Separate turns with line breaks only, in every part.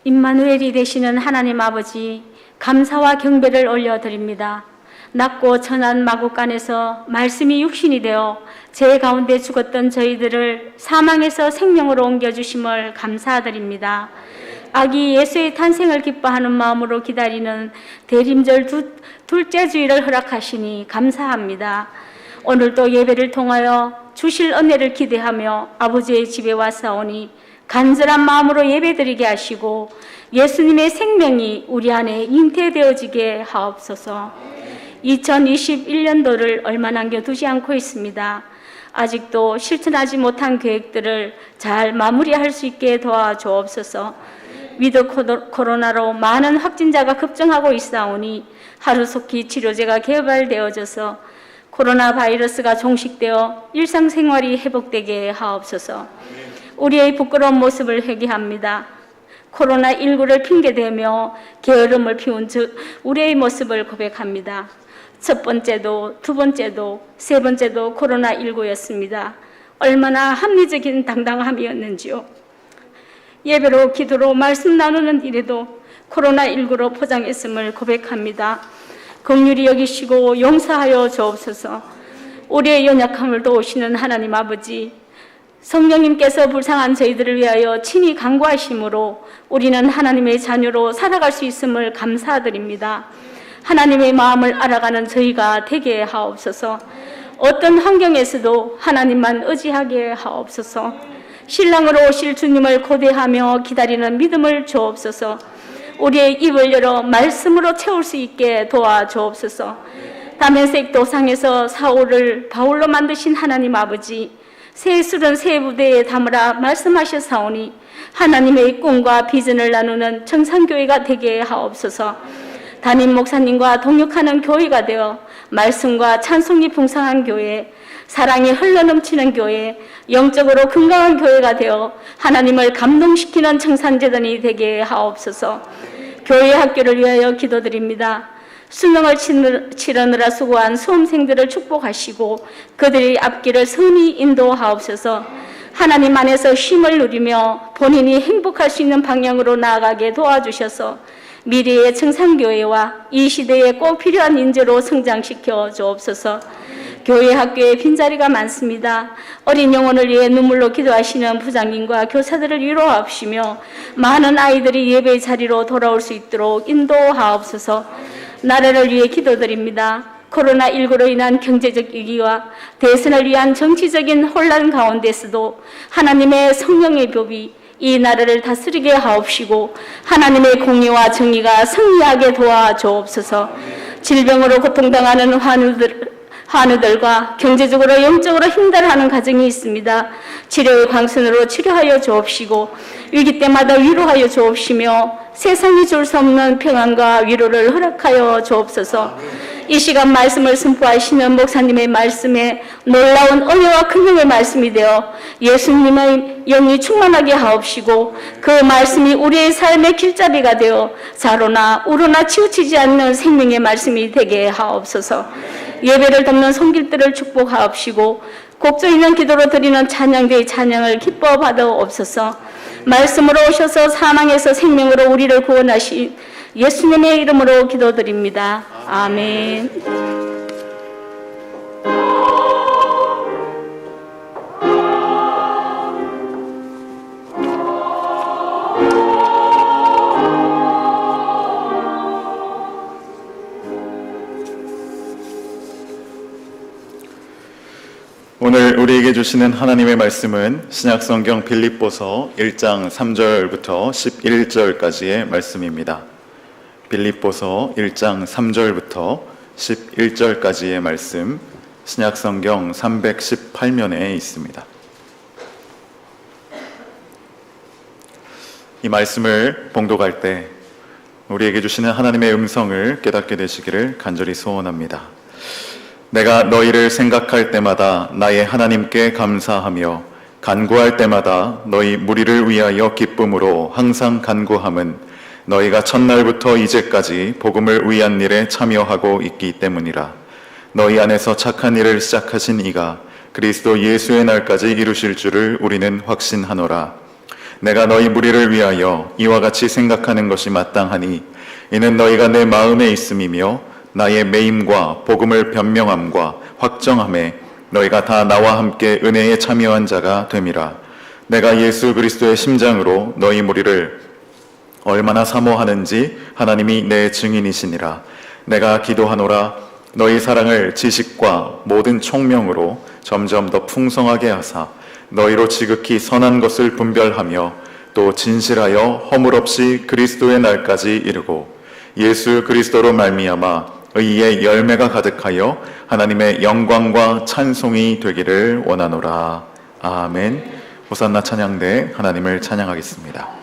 임마누엘이 되시는 하나님 아버지, 감사와 경배를 올려드립니다. 낮고 천한 마국간에서 말씀이 육신이 되어 제 가운데 죽었던 저희들을 사망에서 생명으로 옮겨주심을 감사드립니다. 아기 예수의 탄생을 기뻐하는 마음으로 기다리는 대림절 둘째 주일을 허락하시니 감사합니다. 오늘도 예배를 통하여 주실 은혜를 기대하며 아버지의 집에 왔사오니 간절한 마음으로 예배드리게 하시고 예수님의 생명이 우리 안에 잉태되어지게 하옵소서. 2021년도를 얼마 남겨두지 않고 있습니다. 아직도 실천하지 못한 계획들을 잘 마무리할 수 있게 도와주옵소서. 위드 코로나로 많은 확진자가 급증하고 있사오니 하루속히 치료제가 개발되어져서 코로나 바이러스가 종식되어 일상생활이 회복되게 하옵소서. 우리의 부끄러운 모습을 회개합니다. 코로나19를 핑계대며 게으름을 피운 우리의 모습을 고백합니다. 첫 번째도 두 번째도 세 번째도 코로나19였습니다. 얼마나 합리적인 당당함이었는지요. 예배로 기도로 말씀 나누는 일에도 코로나19로 포장했음을 고백합니다. 긍휼히 여기시고 용서하여 주옵소서. 우리의 연약함을 도우시는 하나님 아버지, 성령님께서 불쌍한 저희들을 위하여 친히 간구하심으로 우리는 하나님의 자녀로 살아갈 수 있음을 감사드립니다. 하나님의 마음을 알아가는 저희가 되게 하옵소서. 어떤 환경에서도 하나님만 의지하게 하옵소서. 신랑으로 오실 주님을 고대하며 기다리는 믿음을 주옵소서. 우리의 입을 열어 말씀으로 채울 수 있게 도와주옵소서. 다메섹 도상에서 사울을 바울로 만드신 하나님 아버지, 새 술은 새 부대에 담으라 말씀하셨사오니 하나님의 꿈과 비전을 나누는 정상교회가 되게 하옵소서. 담임 목사님과 동역하는 교회가 되어 말씀과 찬송이 풍성한 교회, 사랑이 흘러넘치는 교회, 영적으로 건강한 교회가 되어 하나님을 감동시키는 청산재단이 되게 하옵소서. 교회 학교를 위하여 기도드립니다. 수능을 치르느라 수고한 수험생들을 축복하시고 그들의 앞길을 선히 인도하옵소서. 하나님 안에서 쉼을 누리며 본인이 행복할 수 있는 방향으로 나아가게 도와주셔서 미래의 청산교회와 이 시대에 꼭 필요한 인재로 성장시켜 주옵소서. 교회 학교에 빈자리가 많습니다. 어린 영혼을 위해 눈물로 기도하시는 부장님과 교사들을 위로하시며 많은 아이들이 예배의 자리로 돌아올 수 있도록 인도하옵소서. 나라를 위해 기도드립니다. 코로나19로 인한 경제적 위기와 대선을 위한 정치적인 혼란 가운데서도 하나님의 성령의 법이 이 나라를 다스리게 하옵시고 하나님의 공의와 정의가 승리하게 도와주옵소서. 질병으로 고통당하는 환우들과 경제적으로 영적으로 힘들어하는 가정이 있습니다. 치료의 광선으로 치료하여 주옵시고 위기 때마다 위로하여 주옵시며 세상이 줄 수 없는 평안과 위로를 허락하여 주옵소서. 이 시간 말씀을 선포하시는 목사님의 말씀에 놀라운 은혜와 긍휼의 말씀이 되어 예수님의 영이 충만하게 하옵시고 그 말씀이 우리의 삶의 길잡이가 되어 자로나 우로나 치우치지 않는 생명의 말씀이 되게 하옵소서. 예배를 돕는 손길들을 축복하옵시고 곡조 있는 기도로 드리는 찬양대의 찬양을 기뻐 받아옵소서. 말씀으로 오셔서 사망에서 생명으로 우리를 구원하신 예수님의 이름으로 기도드립니다. 아멘.
오늘 우리에게 주시는 하나님의 말씀은 신약성경 빌립보서 1장 3절부터 11절까지의 말씀입니다. 빌립보서 1장 3절부터 11절까지의 말씀, 신약성경 318면에 있습니다. 이 말씀을 봉독할 때 우리에게 주시는 하나님의 음성을 깨닫게 되시기를 간절히 소원합니다. 내가 너희를 생각할 때마다 나의 하나님께 감사하며 간구할 때마다 너희 무리를 위하여 기쁨으로 항상 간구함은 너희가 첫날부터 이제까지 복음을 위한 일에 참여하고 있기 때문이라. 너희 안에서 착한 일을 시작하신 이가 그리스도 예수의 날까지 이루실 줄을 우리는 확신하노라. 내가 너희 무리를 위하여 이와 같이 생각하는 것이 마땅하니 이는 너희가 내 마음에 있음이며 나의 매임과 복음을 변명함과 확정함에 너희가 다 나와 함께 은혜에 참여한 자가 됨이라. 내가 예수 그리스도의 심장으로 너희 무리를 얼마나 사모하는지 하나님이 내 증인이시니라. 내가 기도하노라. 너희 사랑을 지식과 모든 총명으로 점점 더 풍성하게 하사 너희로 지극히 선한 것을 분별하며 또 진실하여 허물 없이 그리스도의 날까지 이르고 예수 그리스도로 말미암아 의의 열매가 가득하여 하나님의 영광과 찬송이 되기를 원하노라. 아멘. 호산나 찬양대 하나님을 찬양하겠습니다.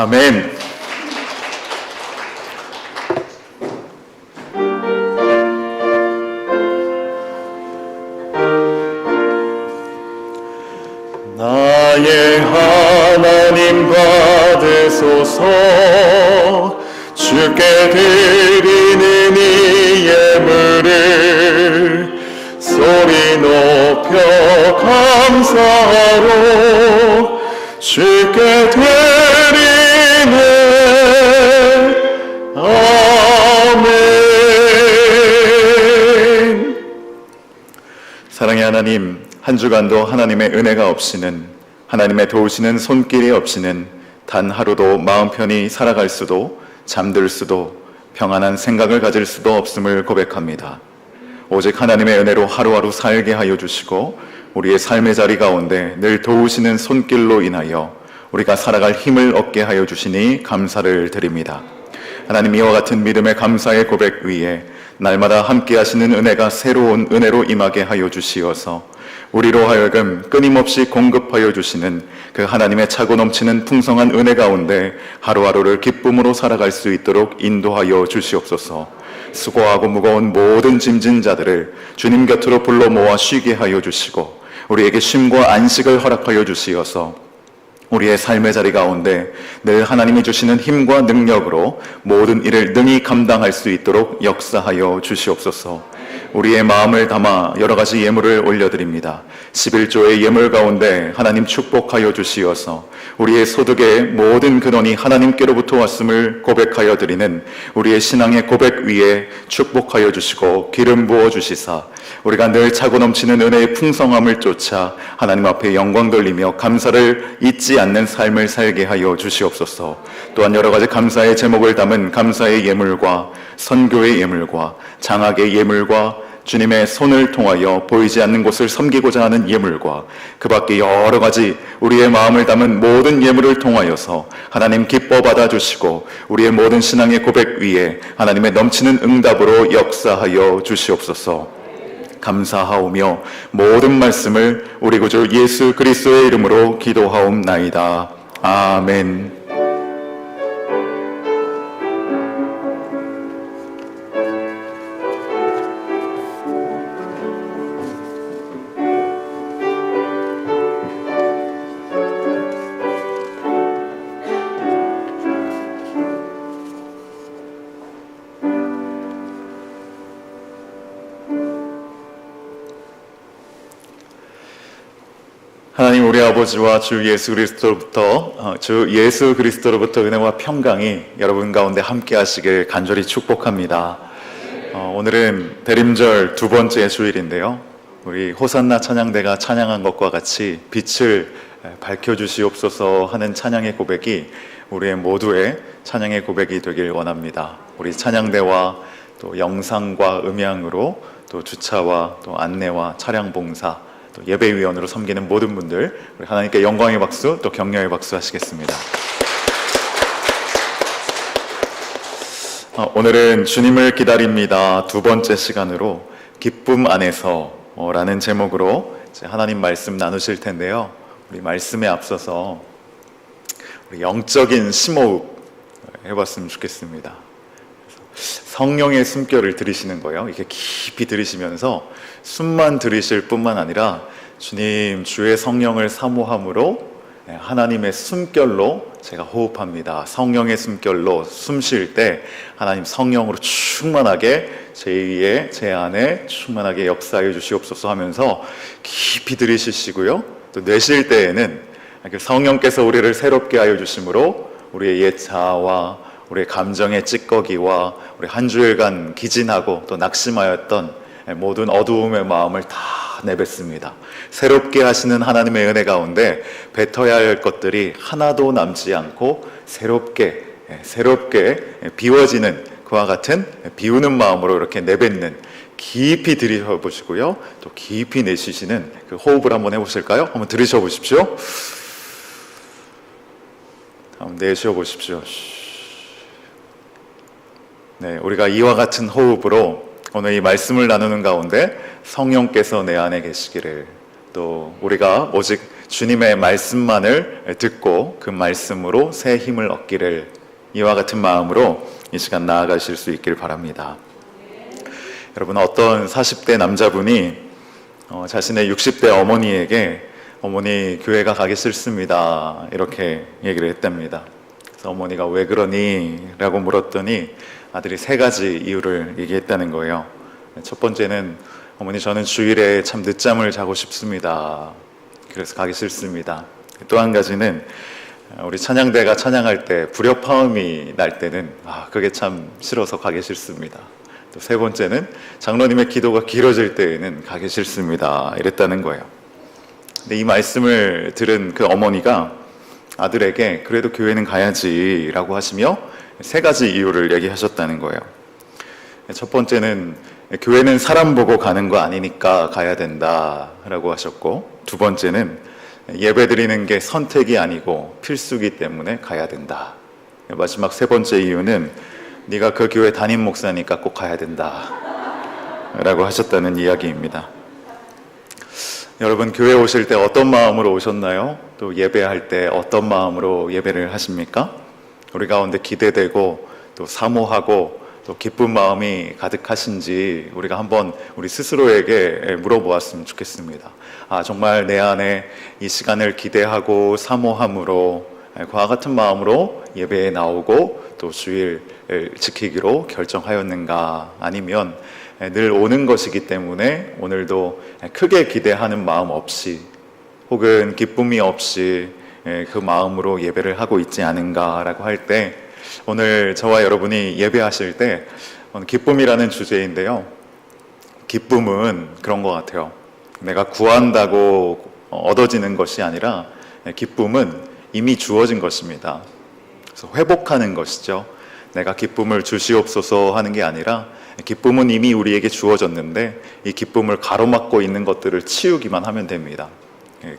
아멘. 나의 하나님 받으소서. 주께 드리는 이 예물을 소리 높여 감사하로 주께 드리네. 아멘. 사랑의 하나님, 한 주간도 하나님의 은혜가 없이는, 하나님의 도우시는 손길이 없이는 단 하루도 마음 편히 살아갈 수도, 잠들 수도, 평안한 생각을 가질 수도 없음을 고백합니다. 오직 하나님의 은혜로 하루하루 살게 하여 주시고 우리의 삶의 자리 가운데 늘 도우시는 손길로 인하여 우리가 살아갈 힘을 얻게 하여 주시니 감사를 드립니다. 하나님, 이와 같은 믿음의 감사의 고백 위에 날마다 함께 하시는 은혜가 새로운 은혜로 임하게 하여 주시어서 우리로 하여금 끊임없이 공급하여 주시는 그 하나님의 차고 넘치는 풍성한 은혜 가운데 하루하루를 기쁨으로 살아갈 수 있도록 인도하여 주시옵소서. 수고하고 무거운 모든 짐진 자들을 주님 곁으로 불러 모아 쉬게 하여 주시고 우리에게 쉼과 안식을 허락하여 주시어서 우리의 삶의 자리 가운데 늘 하나님이 주시는 힘과 능력으로 모든 일을 능히 감당할 수 있도록 역사하여 주시옵소서. 우리의 마음을 담아 여러 가지 예물을 올려드립니다. 11조의 예물 가운데 하나님 축복하여 주시어서 우리의 소득의 모든 근원이 하나님께로부터 왔음을 고백하여 드리는 우리의 신앙의 고백 위에 축복하여 주시고 기름 부어 주시사 우리가 늘 차고 넘치는 은혜의 풍성함을 쫓아 하나님 앞에 영광 돌리며 감사를 잊지 않는 삶을 살게 하여 주시옵소서. 또한 여러 가지 감사의 제목을 담은 감사의 예물과 선교의 예물과 장학의 예물과 주님의 손을 통하여 보이지 않는 곳을 섬기고자 하는 예물과 그 밖에 여러 가지 우리의 마음을 담은 모든 예물을 통하여서 하나님 기뻐 받아주시고 우리의 모든 신앙의 고백 위에 하나님의 넘치는 응답으로 역사하여 주시옵소서. 감사하오며 모든 말씀을 우리 구주 예수 그리스도의 이름으로 기도하옵나이다. 아멘. 하나님, 우리 아버지와 주 예수 그리스도로부터 은혜와 평강이 여러분 가운데 함께 하시길 간절히 축복합니다. 오늘은 대림절 두 번째 주일인데요, 우리 호산나 찬양대가 찬양한 것과 같이 빛을 밝혀주시옵소서 하는 찬양의 고백이 우리의 모두의 찬양의 고백이 되길 원합니다. 우리 찬양대와 또 영상과 음향으로 또 주차와 또 안내와 차량 봉사 또 예배위원으로 섬기는 모든 분들, 우리 하나님께 영광의 박수 또 격려의 박수 하시겠습니다. 오늘은 주님을 기다립니다 두 번째 시간으로 기쁨 안에서 라는 제목으로 하나님 말씀 나누실 텐데요, 우리 말씀에 앞서서 우리 영적인 심호흡 해봤으면 좋겠습니다. 성령의 숨결을 들이시는 거예요. 이렇게 깊이 들이시면서 숨만 들이실 뿐만 아니라 주님 주의 성령을 사모함으로 하나님의 숨결로 제가 호흡합니다. 성령의 숨결로 숨 쉴 때 하나님 성령으로 충만하게 제 위에 제 안에 충만하게 역사해 주시옵소서 하면서 깊이 들이쉬시고요, 또 내쉴 때에는 성령께서 우리를 새롭게 하여 주심으로 우리의 옛 자아와 우리의 감정의 찌꺼기와 우리 한 주일간 기진하고 또 낙심하였던 모든 어두움의 마음을 다 내뱉습니다. 새롭게 하시는 하나님의 은혜 가운데 뱉어야 할 것들이 하나도 남지 않고 새롭게 비워지는 그와 같은 비우는 마음으로 이렇게 내뱉는, 깊이 들이셔보시고요, 또 깊이 내쉬시는 그 호흡을 한번 해보실까요? 한번 들이셔보십시오. 한번 내쉬어보십시오. 네, 우리가 이와 같은 호흡으로 오늘 이 말씀을 나누는 가운데 성령께서 내 안에 계시기를, 또 우리가 오직 주님의 말씀만을 듣고 그 말씀으로 새 힘을 얻기를, 이와 같은 마음으로 이 시간 나아가실 수 있길 바랍니다. 여러분, 어떤 40대 남자분이 자신의 60대 어머니에게 어머니 교회가 가기 싫습니다 이렇게 얘기를 했답니다. 그래서 어머니가 왜 그러니? 라고 물었더니 아들이 3가지 이유를 얘기했다는 거예요. 첫 번째는 어머니 저는 주일에 참 늦잠을 자고 싶습니다. 그래서 가기 싫습니다. 또 한 가지는 우리 찬양대가 찬양할 때 불협화음이 날 때는 그게 참 싫어서 가기 싫습니다. 또 3번째는 장로님의 기도가 길어질 때에는 가기 싫습니다 이랬다는 거예요. 근데 이 말씀을 들은 그 어머니가 아들에게 그래도 교회는 가야지 라고 하시며 3가지 이유를 얘기하셨다는 거예요. 첫 번째는 교회는 사람 보고 가는 거 아니니까 가야 된다라고 하셨고, 두 번째는 예배 드리는 게 선택이 아니고 필수기 때문에 가야 된다. 마지막 세 번째 이유는 네가 그 교회 담임 목사니까 꼭 가야 된다 라고 하셨다는 이야기입니다. 여러분, 교회 오실 때 어떤 마음으로 오셨나요? 또 예배할 때 어떤 마음으로 예배를 하십니까? 우리 가운데 기대되고 또 사모하고 또 기쁜 마음이 가득하신지 우리가 한번 우리 스스로에게 물어보았으면 좋겠습니다. 정말 내 안에 이 시간을 기대하고 사모함으로 그와 같은 마음으로 예배에 나오고 또 주일 지키기로 결정하였는가? 아니면 늘 오는 것이기 때문에 오늘도 크게 기대하는 마음 없이 혹은 기쁨이 없이 그 마음으로 예배를 하고 있지 않은가라고 할 때, 오늘 저와 여러분이 예배하실 때 기쁨이라는 주제인데요, 기쁨은 그런 것 같아요. 내가 구한다고 얻어지는 것이 아니라 기쁨은 이미 주어진 것입니다. 그래서 회복하는 것이죠. 내가 기쁨을 주시옵소서 하는 게 아니라 기쁨은 이미 우리에게 주어졌는데 이 기쁨을 가로막고 있는 것들을 치우기만 하면 됩니다.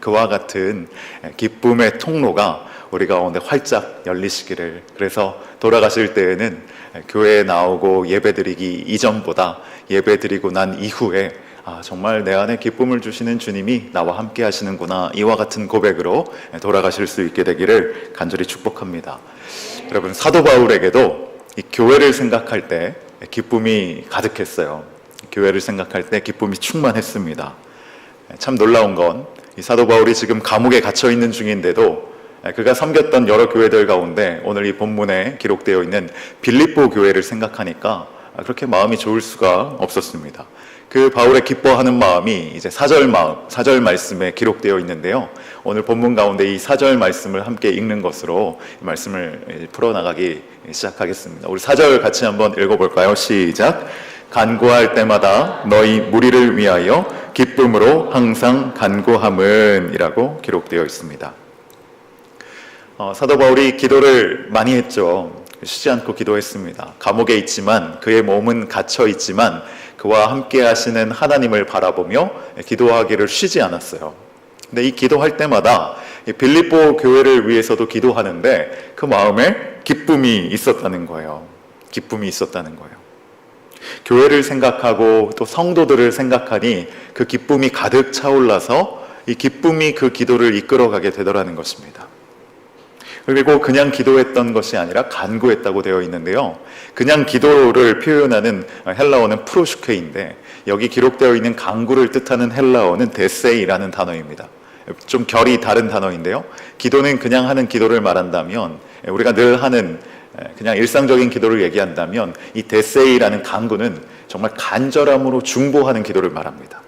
그와 같은 기쁨의 통로가 우리 가운데 활짝 열리시기를, 그래서 돌아가실 때에는 교회에 나오고 예배드리기 이전보다 예배드리고 난 이후에 정말 내 안에 기쁨을 주시는 주님이 나와 함께 하시는구나, 이와 같은 고백으로 돌아가실 수 있게 되기를 간절히 축복합니다. 여러분, 사도 바울에게도 이 교회를 생각할 때 기쁨이 가득했어요. 교회를 생각할 때 기쁨이 충만했습니다. 참 놀라운 건 이 사도 바울이 지금 감옥에 갇혀 있는 중인데도 그가 섬겼던 여러 교회들 가운데 오늘 이 본문에 기록되어 있는 빌립보 교회를 생각하니까 그렇게 마음이 좋을 수가 없었습니다. 그 바울의 기뻐하는 마음이 이제 4절 말씀에 기록되어 있는데요, 오늘 본문 가운데 이 4절 말씀을 함께 읽는 것으로 이 말씀을 풀어나가기 시작하겠습니다. 우리 4절 같이 한번 읽어볼까요? 시작. 간구할 때마다 너희 무리를 위하여 기쁨으로 항상 간구함은 이라고 기록되어 있습니다. 사도 바울이 기도를 많이 했죠. 쉬지 않고 기도했습니다. 감옥에 있지만, 그의 몸은 갇혀 있지만 그와 함께 하시는 하나님을 바라보며 기도하기를 쉬지 않았어요. 근데 이 기도할 때마다 이 빌립보 교회를 위해서도 기도하는데 그 마음에 기쁨이 있었다는 거예요. 기쁨이 있었다는 거예요. 교회를 생각하고 또 성도들을 생각하니 그 기쁨이 가득 차올라서 이 기쁨이 그 기도를 이끌어가게 되더라는 것입니다. 그리고 그냥 기도했던 것이 아니라 간구했다고 되어 있는데요, 그냥 기도를 표현하는 헬라어는 프로슈케인데 여기 기록되어 있는 간구를 뜻하는 헬라어는 데세이라는 단어입니다. 좀 결이 다른 단어인데요, 기도는 그냥 하는 기도를 말한다면, 우리가 늘 하는 그냥 일상적인 기도를 얘기한다면, 이 데세이라는 간구는 정말 간절함으로 중보하는 기도를 말합니다.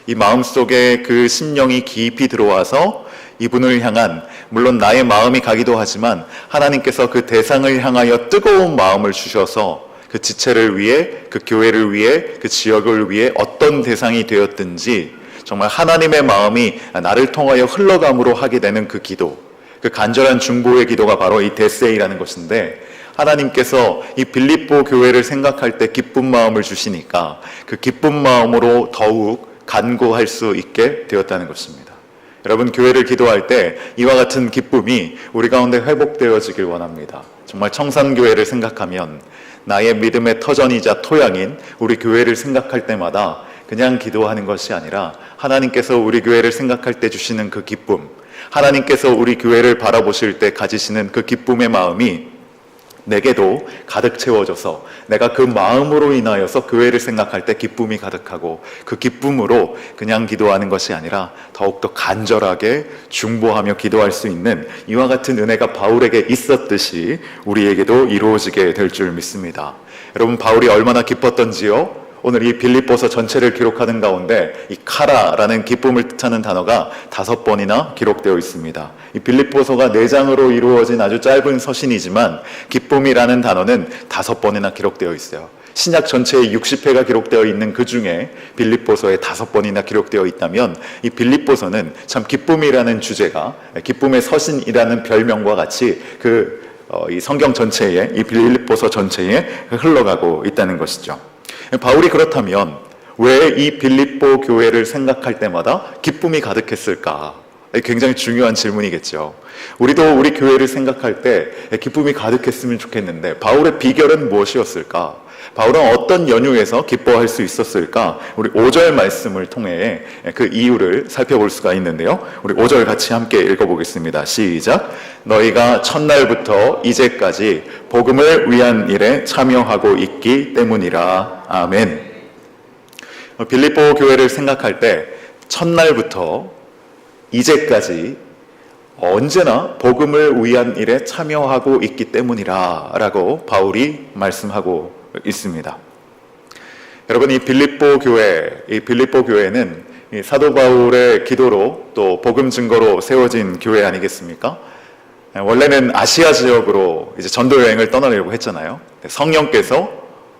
이 마음속에 그 심령이 깊이 들어와서 이분을 향한, 물론 나의 마음이 가기도 하지만 하나님께서 그 대상을 향하여 뜨거운 마음을 주셔서 그 지체를 위해, 그 교회를 위해, 그 지역을 위해 어떤 대상이 되었든지 정말 하나님의 마음이 나를 통하여 흘러감으로 하게 되는 그 기도, 그 간절한 중보의 기도가 바로 이 데세이라는 것인데, 하나님께서 이 빌립보 교회를 생각할 때 기쁜 마음을 주시니까 그 기쁜 마음으로 더욱 간구할 수 있게 되었다는 것입니다. 여러분, 교회를 기도할 때 이와 같은 기쁨이 우리 가운데 회복되어지길 원합니다. 정말 청산교회를 생각하면 나의 믿음의 터전이자 토양인 우리 교회를 생각할 때마다 그냥 기도하는 것이 아니라 하나님께서 우리 교회를 생각할 때 주시는 그 기쁨, 하나님께서 우리 교회를 바라보실 때 가지시는 그 기쁨의 마음이 내게도 가득 채워져서 내가 그 마음으로 인하여서 교회를 생각할 때 기쁨이 가득하고, 그 기쁨으로 그냥 기도하는 것이 아니라 더욱더 간절하게 중보하며 기도할 수 있는 이와 같은 은혜가 바울에게 있었듯이 우리에게도 이루어지게 될 줄 믿습니다. 여러분, 바울이 얼마나 기뻤던지요? 오늘 이 빌립보서 전체를 기록하는 가운데 이 카라라는 기쁨을 뜻하는 단어가 5번이나 기록되어 있습니다. 이 빌립보서가 4장으로 이루어진 아주 짧은 서신이지만 기쁨이라는 단어는 5번이나 기록되어 있어요. 신약 전체에 60회가 기록되어 있는 그 중에 빌립보서에 5번이나 기록되어 있다면, 이 빌립보서는 참 기쁨이라는 주제가 기쁨의 서신이라는 별명과 같이 이 성경 전체에, 이 빌립보서 전체에 흘러가고 있다는 것이죠. 바울이 그렇다면 왜 이 빌립보 교회를 생각할 때마다 기쁨이 가득했을까? 굉장히 중요한 질문이겠죠. 우리도 우리 교회를 생각할 때 기쁨이 가득했으면 좋겠는데 바울의 비결은 무엇이었을까? 바울은 어떤 연유에서 기뻐할 수 있었을까? 우리 5절 말씀을 통해 그 이유를 살펴볼 수가 있는데요. 우리 5절 같이 함께 읽어보겠습니다. 시작. 너희가 첫날부터 이제까지 복음을 위한 일에 참여하고 있기 때문이라. 아멘. 빌립보 교회를 생각할 때 첫날부터 이제까지 언제나 복음을 위한 일에 참여하고 있기 때문이라 라고 바울이 말씀하고 있습니다. 여러분, 이 빌립보 교회는 이 사도 바울의 기도로 또 복음 증거로 세워진 교회 아니겠습니까? 원래는 아시아 지역으로 이제 전도 여행을 떠나려고 했잖아요. 성령께서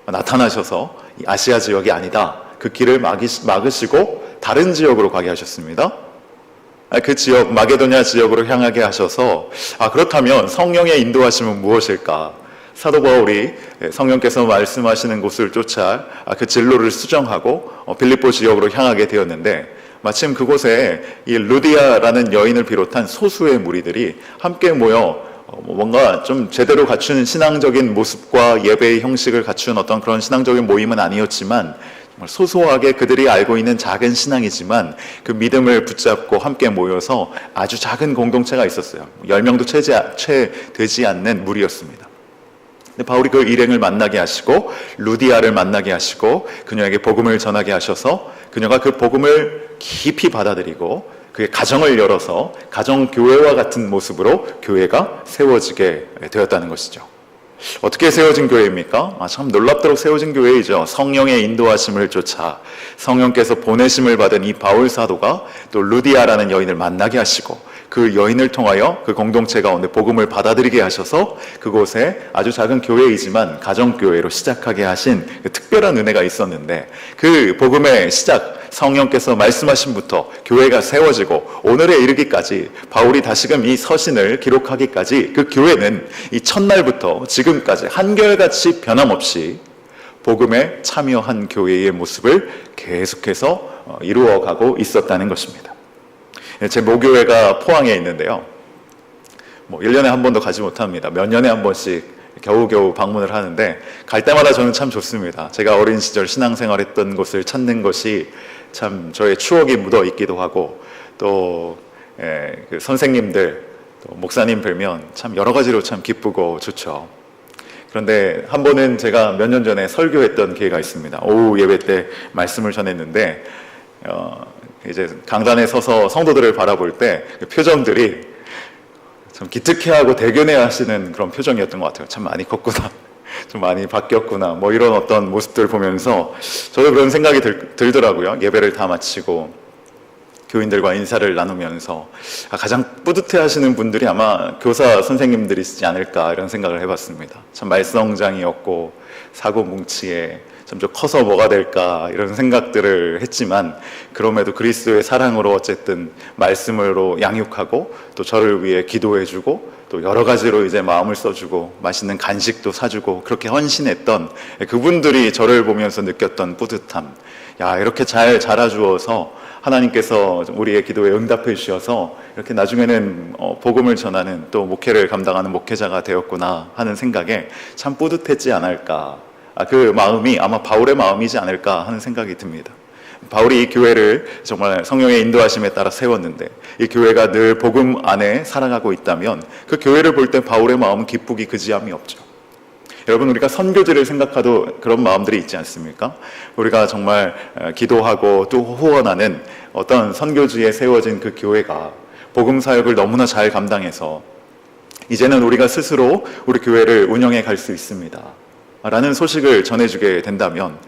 나타나셔서 이 아시아 지역이 아니다. 그 길을 막으시고 다른 지역으로 가게 하셨습니다. 그 지역, 마게도냐 지역으로 향하게 하셔서 그렇다면 성령의 인도하심은 무엇일까? 사도 바울이 성령께서 말씀하시는 곳을 쫓아 그 진로를 수정하고 빌립보 지역으로 향하게 되었는데 마침 그곳에 이 루디아라는 여인을 비롯한 소수의 무리들이 함께 모여 뭔가 좀 제대로 갖춘 신앙적인 모습과 예배의 형식을 갖춘 어떤 그런 신앙적인 모임은 아니었지만 소소하게 그들이 알고 있는 작은 신앙이지만 그 믿음을 붙잡고 함께 모여서 아주 작은 공동체가 있었어요. 10명도 채 되지 않는 무리였습니다. 근데 바울이 그 일행을 만나게 하시고 루디아를 만나게 하시고 그녀에게 복음을 전하게 하셔서 그녀가 그 복음을 깊이 받아들이고 그의 가정을 열어서 가정교회와 같은 모습으로 교회가 세워지게 되었다는 것이죠. 어떻게 세워진 교회입니까? 참 놀랍도록 세워진 교회이죠. 성령의 인도하심을 쫓아 성령께서 보내심을 받은 이 바울 사도가 또 루디아라는 여인을 만나게 하시고 그 여인을 통하여 그 공동체 가운데 복음을 받아들이게 하셔서 그곳에 아주 작은 교회이지만 가정교회로 시작하게 하신 그 특별한 은혜가 있었는데 그 복음의 시작, 성령께서 말씀하심부터 교회가 세워지고 오늘에 이르기까지 바울이 다시금 이 서신을 기록하기까지 그 교회는 이 첫날부터 지금까지 한결같이 변함없이 복음에 참여한 교회의 모습을 계속해서 이루어가고 있었다는 것입니다. 제 모교회가 포항에 있는데요. 1년에 한 번도 가지 못합니다. 몇 년에 한 번씩 겨우겨우 방문을 하는데 갈 때마다 저는 참 좋습니다. 제가 어린 시절 신앙생활했던 곳을 찾는 것이 참 저의 추억이 묻어 있기도 하고 또 그 선생님들, 또 목사님 뵈면 참 여러 가지로 참 기쁘고 좋죠. 그런데 한 번은 제가 몇 년 전에 설교했던 기회가 있습니다. 오후 예배 때 말씀을 전했는데 이제 강단에 서서 성도들을 바라볼 때 그 표정들이 좀 기특해하고 대견해 하시는 그런 표정이었던 것 같아요. 참 많이 컸구나. 좀 많이 바뀌었구나. 이런 어떤 모습들 보면서 저도 그런 생각이 들더라고요. 예배를 다 마치고 교인들과 인사를 나누면서 가장 뿌듯해 하시는 분들이 아마 교사 선생님들이시지 않을까 이런 생각을 해봤습니다. 참 말썽장이었고 사고뭉치에 좀 커서 뭐가 될까 이런 생각들을 했지만 그럼에도 그리스도의 사랑으로 어쨌든 말씀으로 양육하고 또 저를 위해 기도해주고 또 여러 가지로 이제 마음을 써주고 맛있는 간식도 사주고 그렇게 헌신했던 그분들이 저를 보면서 느꼈던 뿌듯함. 야, 이렇게 잘 자라주어서 하나님께서 우리의 기도에 응답해 주셔서 이렇게 나중에는 복음을 전하는 또 목회를 감당하는 목회자가 되었구나 하는 생각에 참 뿌듯했지 않을까. 그 마음이 아마 바울의 마음이지 않을까 하는 생각이 듭니다. 바울이 이 교회를 정말 성령의 인도하심에 따라 세웠는데 이 교회가 늘 복음 안에 살아가고 있다면 그 교회를 볼 때 바울의 마음은 기쁘기 그지함이 없죠. 여러분, 우리가 선교지를 생각해도 그런 마음들이 있지 않습니까? 우리가 정말 기도하고 또 후원하는 어떤 선교지에 세워진 그 교회가 복음 사역을 너무나 잘 감당해서 이제는 우리가 스스로 우리 교회를 운영해 갈 수 있습니다 라는 소식을 전해주게 된다면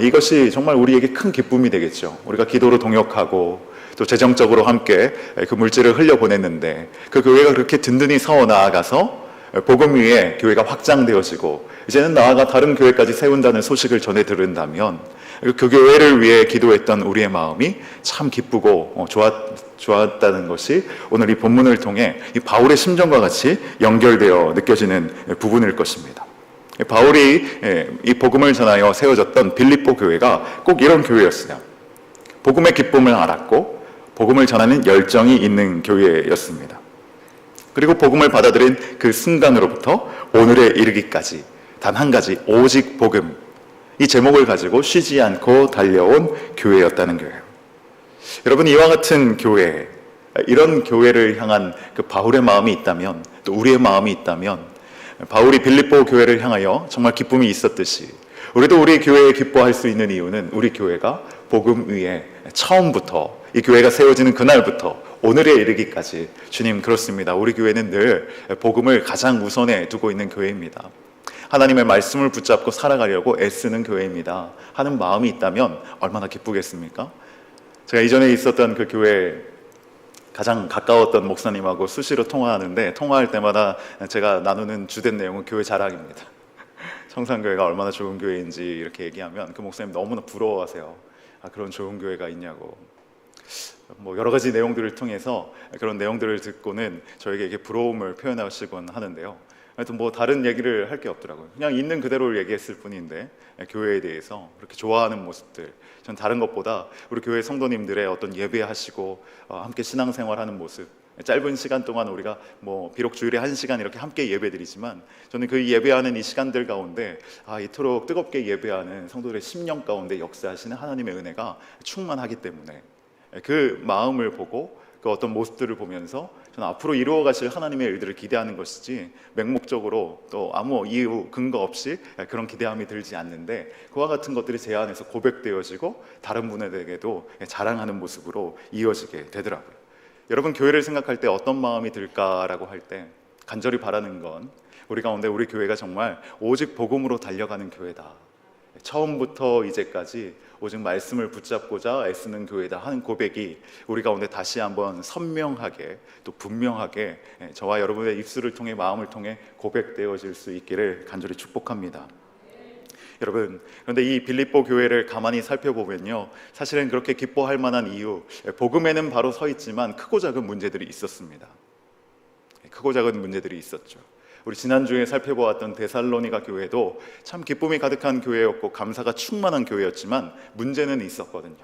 이것이 정말 우리에게 큰 기쁨이 되겠죠. 우리가 기도로 동역하고 또 재정적으로 함께 그 물질을 흘려보냈는데 그 교회가 그렇게 든든히 서 나아가서 복음 위에 교회가 확장되어지고 이제는 나아가 다른 교회까지 세운다는 소식을 전해 들은다면 그 교회를 위해 기도했던 우리의 마음이 참 기쁘고 좋았다는 것이 오늘 이 본문을 통해 이 바울의 심정과 같이 연결되어 느껴지는 부분일 것입니다. 바울이 이 복음을 전하여 세워졌던 빌립보 교회가 꼭 이런 교회였어요. 복음의 기쁨을 알았고 복음을 전하는 열정이 있는 교회였습니다. 그리고 복음을 받아들인 그 순간으로부터 오늘에 이르기까지 단 한 가지, 오직 복음, 이 제목을 가지고 쉬지 않고 달려온 교회였다는 거예요. 여러분, 이와 같은 교회, 이런 교회를 향한 그 바울의 마음이 있다면, 또 우리의 마음이 있다면, 바울이 빌립보 교회를 향하여 정말 기쁨이 있었듯이 우리도 우리 교회에 기뻐할 수 있는 이유는 우리 교회가 복음 위에 처음부터, 이 교회가 세워지는 그날부터 오늘에 이르기까지, 주님, 그렇습니다, 우리 교회는 늘 복음을 가장 우선에 두고 있는 교회입니다, 하나님의 말씀을 붙잡고 살아가려고 애쓰는 교회입니다 하는 마음이 있다면 얼마나 기쁘겠습니까? 제가 이전에 있었던 그 교회 가장 가까웠던 목사님하고 수시로 통화하는데, 통화할 때마다 제가 나누는 주된 내용은 교회 자랑입니다. 청산교회가 얼마나 좋은 교회인지 이렇게 얘기하면 그 목사님 너무나 부러워하세요. 그런 좋은 교회가 있냐고. 여러 가지 내용들을 통해서 그런 내용들을 듣고는 저에게 이렇게 부러움을 표현하시곤 하는데요. 하여튼 다른 얘기를 할 게 없더라고요. 그냥 있는 그대로 얘기했을 뿐인데, 교회에 대해서 그렇게 좋아하는 모습들, 전 다른 것보다 우리 교회 성도님들의 어떤 예배하시고 함께 신앙생활하는 모습, 짧은 시간 동안 우리가 비록 주일에 1시간 이렇게 함께 예배드리지만, 저는 그 예배하는 이 시간들 가운데 이토록 뜨겁게 예배하는 성도들의 심령 가운데 역사하시는 하나님의 은혜가 충만하기 때문에, 그 마음을 보고 그 어떤 모습들을 보면서 저는 앞으로 이루어 가실 하나님의 일들을 기대하는 것이지, 맹목적으로 또 아무 이유 근거 없이 그런 기대함이 들지 않는데, 그와 같은 것들이 제 안에서 고백되어지고 다른 분에게도 자랑하는 모습으로 이어지게 되더라고요. 여러분, 교회를 생각할 때 어떤 마음이 들까라고 할 때 간절히 바라는 건 우리 가운데 우리 교회가 정말 오직 복음으로 달려가는 교회다, 처음부터 이제까지 오직 말씀을 붙잡고자 애쓰는 교회다 하는 고백이 우리 가운데 다시 한번 선명하게, 또 분명하게 저와 여러분의 입술을 통해, 마음을 통해 고백되어질 수 있기를 간절히 축복합니다. 여러분, 그런데 이 빌립보 교회를 가만히 살펴보면요, 사실은 그렇게 기뻐할 만한 이유, 복음에는 바로 서 있지만 크고 작은 문제들이 있었습니다. 크고 작은 문제들이 있었죠. 우리 지난주에 살펴보았던 데살로니가 교회도 참 기쁨이 가득한 교회였고 감사가 충만한 교회였지만 문제는 있었거든요.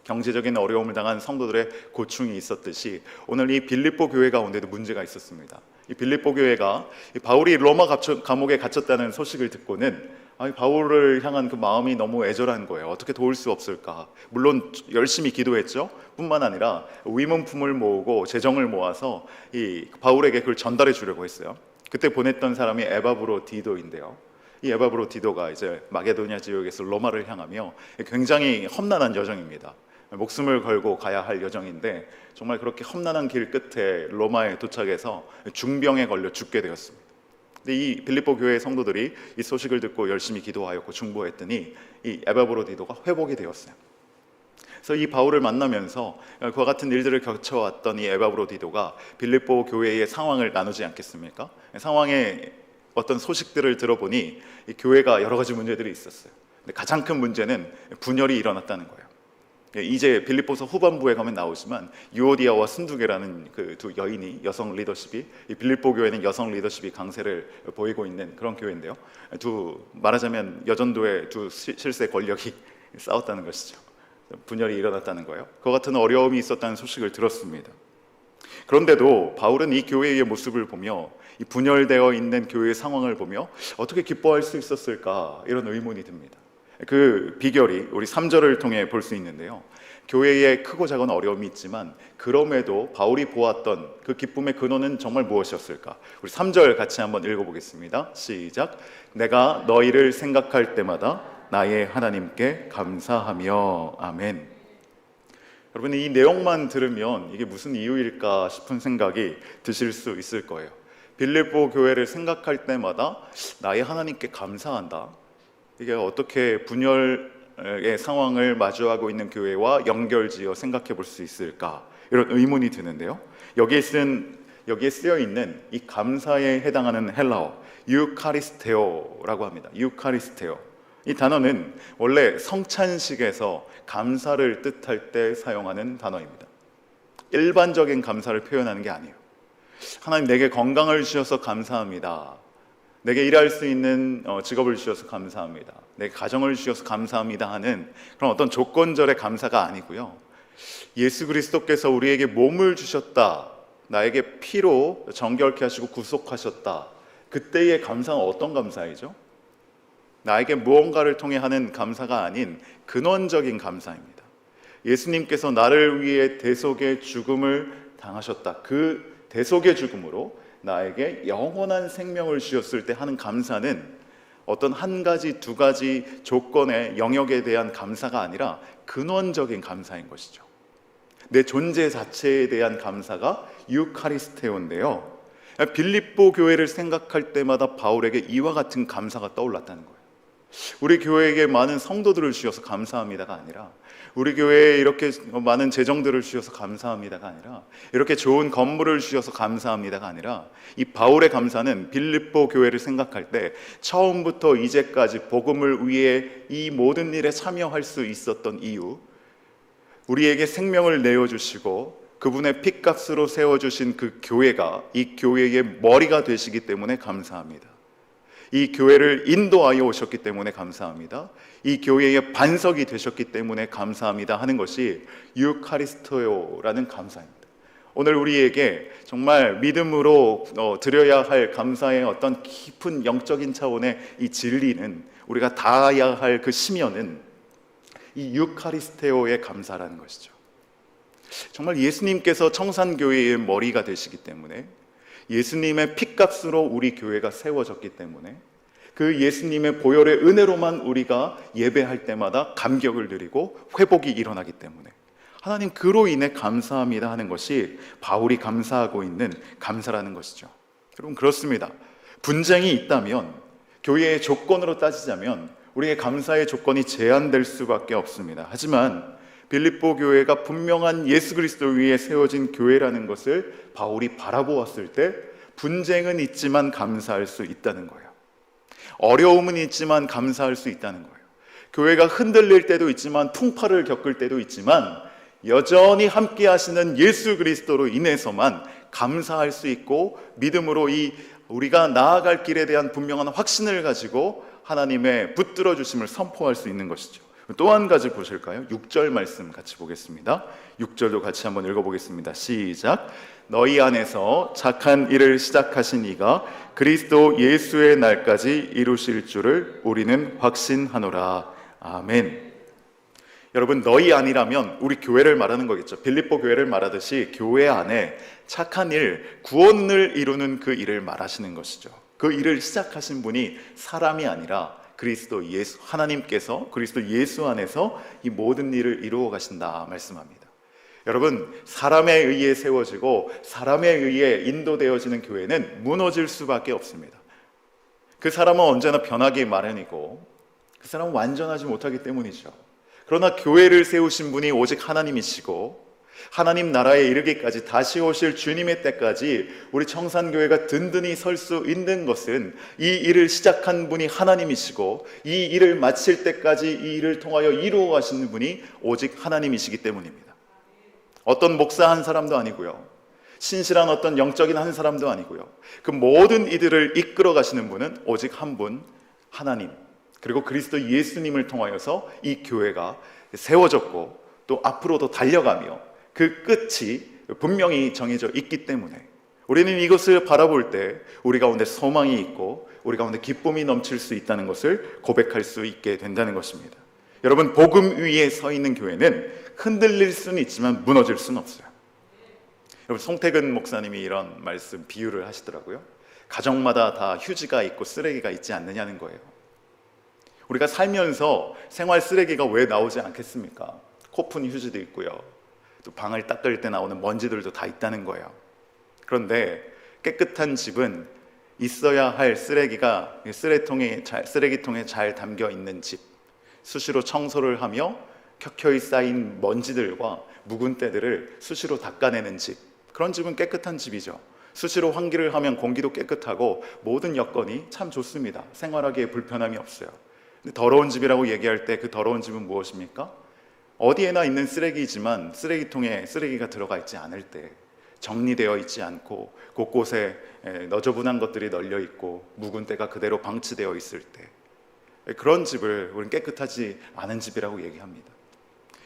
경제적인 어려움을 당한 성도들의 고충이 있었듯이 오늘 이 빌립보 교회 가운데도 문제가 있었습니다. 이 빌립보 교회가 바울이 로마 감옥에 갇혔다는 소식을 듣고는 바울을 향한 그 마음이 너무 애절한 거예요. 어떻게 도울 수 없을까? 물론 열심히 기도했죠. 뿐만 아니라 위문품을 모으고 재정을 모아서 이 바울에게 그걸 전달해 주려고 했어요. 그때 보냈던 사람이 에바브로디도인데요. 이 에바브로디도가 이제 마게도냐 지역에서 로마를 향하며 굉장히 험난한 여정입니다. 목숨을 걸고 가야 할 여정인데, 정말 그렇게 험난한 길 끝에 로마에 도착해서 중병에 걸려 죽게 되었습니다. 근데 이 빌립보 교회의 성도들이 이 소식을 듣고 열심히 기도하였고 중보했더니 이 에바브로디도가 회복이 되었어요. 그래서 이 바울을 만나면서 그와 같은 일들을 겪어왔던 이 에바브로디도가 빌립보 교회의 상황을 나누지 않겠습니까? 상황의 어떤 소식들을 들어보니 이 교회가 여러 가지 문제들이 있었어요. 근데 가장 큰 문제는 분열이 일어났다는 거예요. 이제 빌립보서 후반부에 가면 나오지만 유오디아와 순두계라는 그 두 여인이, 여성 리더십이, 이 빌립보 교회는 여성 리더십이 강세를 보이고 있는 그런 교회인데요. 말하자면 여전도의 두 실세 권력이 싸웠다는 것이죠. 분열이 일어났다는 거예요. 그와 같은 어려움이 있었다는 소식을 들었습니다. 그런데도 바울은 이 교회의 모습을 보며, 이 분열되어 있는 교회의 상황을 보며 어떻게 기뻐할 수 있었을까, 이런 의문이 듭니다. 그 비결이 우리 3절을 통해 볼 수 있는데요, 교회에 크고 작은 어려움이 있지만 그럼에도 바울이 보았던 그 기쁨의 근원은 정말 무엇이었을까? 우리 3절 같이 한번 읽어보겠습니다. 시작. 내가 너희를 생각할 때마다 나의 하나님께 감사하며. 아멘. 여러분, 이 내용만 들으면 이게 무슨 이유일까 싶은 생각이 드실 수 있을 거예요. 빌립보 교회를 생각할 때마다 나의 하나님께 감사한다. 이게 어떻게 분열의 상황을 마주하고 있는 교회와 연결지어 생각해 볼 수 있을까, 이런 의문이 드는데요, 여기에 쓰여 있는 이 감사에 해당하는 헬라어 유카리스테오라고 합니다. 유카리스테오, 이 단어는 원래 성찬식에서 감사를 뜻할 때 사용하는 단어입니다. 일반적인 감사를 표현하는 게 아니에요. 하나님, 내게 건강을 주셔서 감사합니다. 내게 일할 수 있는 직업을 주셔서 감사합니다, 내게 가정을 주셔서 감사합니다 하는 그런 어떤 조건절의 감사가 아니고요, 예수 그리스도께서 우리에게 몸을 주셨다, 나에게 피로 정결케 하시고 구속하셨다, 그때의 감사는 어떤 감사이죠? 나에게 무언가를 통해 하는 감사가 아닌 근원적인 감사입니다. 예수님께서 나를 위해 대속의 죽음을 당하셨다, 그 대속의 죽음으로 나에게 영원한 생명을 주셨을 때 하는 감사는 어떤 한 가지, 두 가지 조건의 영역에 대한 감사가 아니라 근원적인 감사인 것이죠. 내 존재 자체에 대한 감사가 유카리스테오인데요, 빌립보 교회를 생각할 때마다 바울에게 이와 같은 감사가 떠올랐다는 거예요. 우리 교회에게 많은 성도들을 주셔서 감사합니다가 아니라, 우리 교회에 이렇게 많은 재정들을 주셔서 감사합니다가 아니라, 이렇게 좋은 건물을 주셔서 감사합니다가 아니라, 이 바울의 감사는 빌립보 교회를 생각할 때 처음부터 이제까지 복음을 위해 이 모든 일에 참여할 수 있었던 이유, 우리에게 생명을 내어주시고 그분의 핏값으로 세워주신 그 교회가 이 교회의 머리가 되시기 때문에 감사합니다. 이 교회를 인도하여 오셨기 때문에 감사합니다. 이 교회의 반석이 되셨기 때문에 감사합니다 하는 것이 유카리스토요라는 감사입니다. 오늘 우리에게 정말 믿음으로 드려야 할 감사의 어떤 깊은 영적인 차원의 이 진리는, 우리가 닿아야 할 그 심연은 이 유카리스테오의 감사라는 것이죠. 정말 예수님께서 청산교회의 머리가 되시기 때문에, 예수님의 핏값으로 우리 교회가 세워졌기 때문에, 그 예수님의 보혈의 은혜로만 우리가 예배할 때마다 감격을 누리고 회복이 일어나기 때문에 하나님, 그로 인해 감사합니다 하는 것이 바울이 감사하고 있는 감사라는 것이죠. 여러분, 그렇습니다. 분쟁이 있다면, 교회의 조건으로 따지자면 우리의 감사의 조건이 제한될 수밖에 없습니다. 하지만 빌립보 교회가 분명한 예수 그리스도 위에 세워진 교회라는 것을 바울이 바라보았을 때 분쟁은 있지만 감사할 수 있다는 거예요. 어려움은 있지만 감사할 수 있다는 거예요. 교회가 흔들릴 때도 있지만, 풍파를 겪을 때도 있지만, 여전히 함께 하시는 예수 그리스도로 인해서만 감사할 수 있고, 믿음으로 우리가 나아갈 길에 대한 분명한 확신을 가지고 하나님의 붙들어 주심을 선포할 수 있는 것이죠. 또 한 가지 보실까요? 6절 말씀 같이 보겠습니다. 6절도 같이 한번 읽어보겠습니다. 시작. 너희 안에서 착한 일을 시작하신 이가 그리스도 예수의 날까지 이루실 줄을 우리는 확신하노라. 아멘. 여러분, 너희 안이라면 우리 교회를 말하는 거겠죠. 빌립보 교회를 말하듯이 교회 안에 착한 일, 구원을 이루는 그 일을 말하시는 것이죠. 그 일을 시작하신 분이 사람이 아니라 그리스도 예수, 하나님께서 그리스도 예수 안에서 이 모든 일을 이루어 가신다 말씀합니다. 여러분, 사람에 의해 세워지고 사람에 의해 인도되어지는 교회는 무너질 수밖에 없습니다. 그 사람은 언제나 변하기 마련이고 그 사람은 완전하지 못하기 때문이죠. 그러나 교회를 세우신 분이 오직 하나님이시고, 하나님 나라에 이르기까지 다시 오실 주님의 때까지 우리 청산교회가 든든히 설 수 있는 것은 이 일을 시작한 분이 하나님이시고, 이 일을 마칠 때까지 이 일을 통하여 이루어 가시는 분이 오직 하나님이시기 때문입니다. 어떤 목사 한 사람도 아니고요, 신실한 어떤 영적인 한 사람도 아니고요, 그 모든 이들을 이끌어 가시는 분은 오직 한 분, 하나님, 그리고 그리스도 예수님을 통하여서 이 교회가 세워졌고 또 앞으로도 달려가며 그 끝이 분명히 정해져 있기 때문에 우리는 이것을 바라볼 때 우리 가운데 소망이 있고 우리 가운데 기쁨이 넘칠 수 있다는 것을 고백할 수 있게 된다는 것입니다. 여러분, 복음 위에 서 있는 교회는 흔들릴 수는 있지만 무너질 수는 없어요. 여러분, 송태근 목사님이 이런 말씀, 비유를 하시더라고요. 가정마다 다 휴지가 있고 쓰레기가 있지 않느냐는 거예요. 우리가 살면서 생활 쓰레기가 왜 나오지 않겠습니까? 코푼 휴지도 있고요, 또 방을 닦을 때 나오는 먼지들도 다 있다는 거예요. 그런데 깨끗한 집은 있어야 할 쓰레기가 쓰레기통에 잘 담겨 있는 집, 수시로 청소를 하며 켜켜이 쌓인 먼지들과 묵은 때들을 수시로 닦아내는 집, 그런 집은 깨끗한 집이죠. 수시로 환기를 하면 공기도 깨끗하고 모든 여건이 참 좋습니다. 생활하기에 불편함이 없어요. 근데 더러운 집이라고 얘기할 때 그 더러운 집은 무엇입니까? 어디에나 있는 쓰레기지만 쓰레기통에 쓰레기가 들어가 있지 않을 때, 정리되어 있지 않고 곳곳에 너저분한 것들이 널려 있고 묵은 때가 그대로 방치되어 있을 때, 그런 집을 우리는 깨끗하지 않은 집이라고 얘기합니다.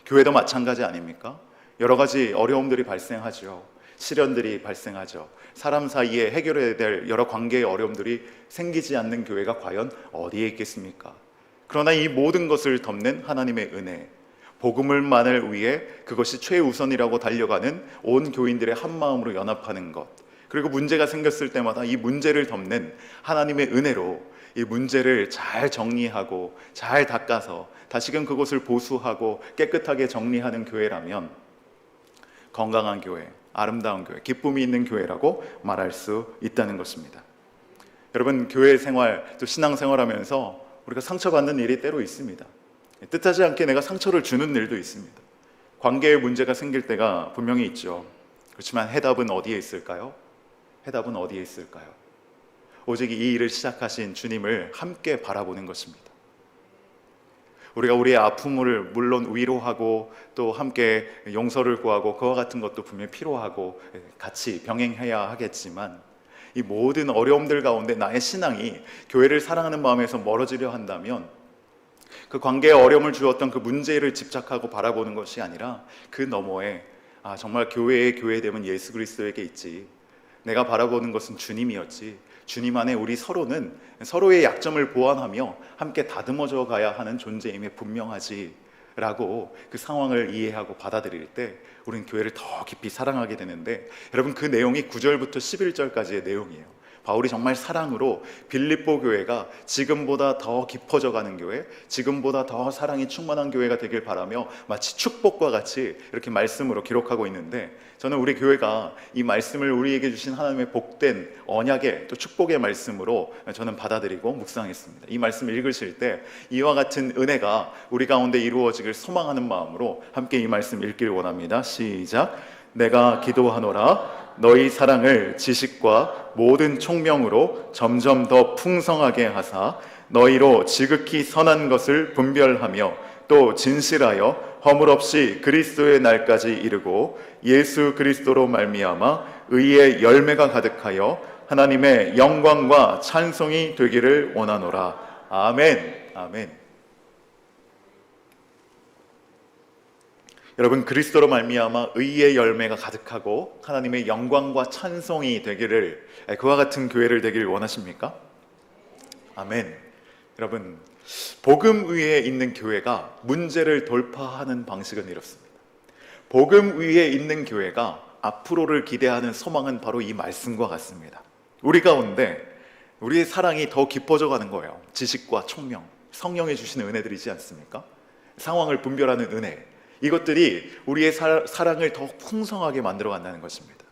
교회도 마찬가지 아닙니까? 여러 가지 어려움들이 발생하죠. 시련들이 발생하죠. 사람 사이에 해결해야 될 여러 관계의 어려움들이 생기지 않는 교회가 과연 어디에 있겠습니까? 그러나 이 모든 것을 덮는 하나님의 은혜, 복음을만을 위해 그것이 최우선이라고 달려가는 온 교인들의 한 마음으로 연합하는 것, 그리고 문제가 생겼을 때마다 이 문제를 덮는 하나님의 은혜로 이 문제를 잘 정리하고 잘 닦아서 다시금 그것을 보수하고 깨끗하게 정리하는 교회라면 건강한 교회, 아름다운 교회, 기쁨이 있는 교회라고 말할 수 있다는 것입니다. 여러분, 교회 생활, 또 신앙 생활하면서 우리가 상처받는 일이 때로 있습니다. 뜻하지 않게 내가 상처를 주는 일도 있습니다. 관계에 문제가 생길 때가 분명히 있죠. 그렇지만 해답은 어디에 있을까요? 해답은 어디에 있을까요? 오직 이 일을 시작하신 주님을 함께 바라보는 것입니다. 우리가 우리의 아픔을 물론 위로하고 또 함께 용서를 구하고 그와 같은 것도 분명히 필요하고 같이 병행해야 하겠지만, 이 모든 어려움들 가운데 나의 신앙이 교회를 사랑하는 마음에서 멀어지려 한다면 그 관계에 어려움을 주었던 그 문제를 집착하고 바라보는 것이 아니라 그 너머에 정말 교회의 교회됨은 예수 그리스도에게 있지, 내가 바라보는 것은 주님이었지, 주님 안에 우리 서로는 서로의 약점을 보완하며 함께 다듬어져 가야 하는 존재임에 분명하지 라고 그 상황을 이해하고 받아들일 때 우리는 교회를 더 깊이 사랑하게 되는데, 여러분, 그 내용이 9절부터 11절까지의 내용이에요. 바울이 정말 사랑으로 빌립보 교회가 지금보다 더 깊어져 가는 교회, 지금보다 더 사랑이 충만한 교회가 되길 바라며 마치 축복과 같이 이렇게 말씀으로 기록하고 있는데, 저는 우리 교회가 이 말씀을 우리에게 주신 하나님의 복된 언약의 또 축복의 말씀으로 저는 받아들이고 묵상했습니다. 이 말씀을 읽으실 때 이와 같은 은혜가 우리 가운데 이루어지길 소망하는 마음으로 함께 이 말씀 읽기를 원합니다. 시작. 내가 기도하노라 너희 사랑을 지식과 모든 총명으로 점점 더 풍성하게 하사 너희로 지극히 선한 것을 분별하며 또 진실하여 허물 없이 그리스도의 날까지 이르고 예수 그리스도로 말미암아 의의 열매가 가득하여 하나님의 영광과 찬송이 되기를 원하노라. 아멘. 아멘. 여러분, 그리스도로 말미암아 의의 열매가 가득하고 하나님의 영광과 찬송이 되기를, 그와 같은 교회를 되기를 원하십니까? 아멘. 여러분, 복음 위에 있는 교회가 문제를 돌파하는 방식은 이렇습니다. 복음 위에 있는 교회가 앞으로를 기대하는 소망은 바로 이 말씀과 같습니다. 우리 가운데 우리의 사랑이 더 깊어져 가는 거예요. 지식과 총명, 성령이 주시는 은혜들이지 않습니까? 상황을 분별하는 은혜, 이것들이 우리의 사랑을 더 풍성하게 만들어 간다는 것입니다.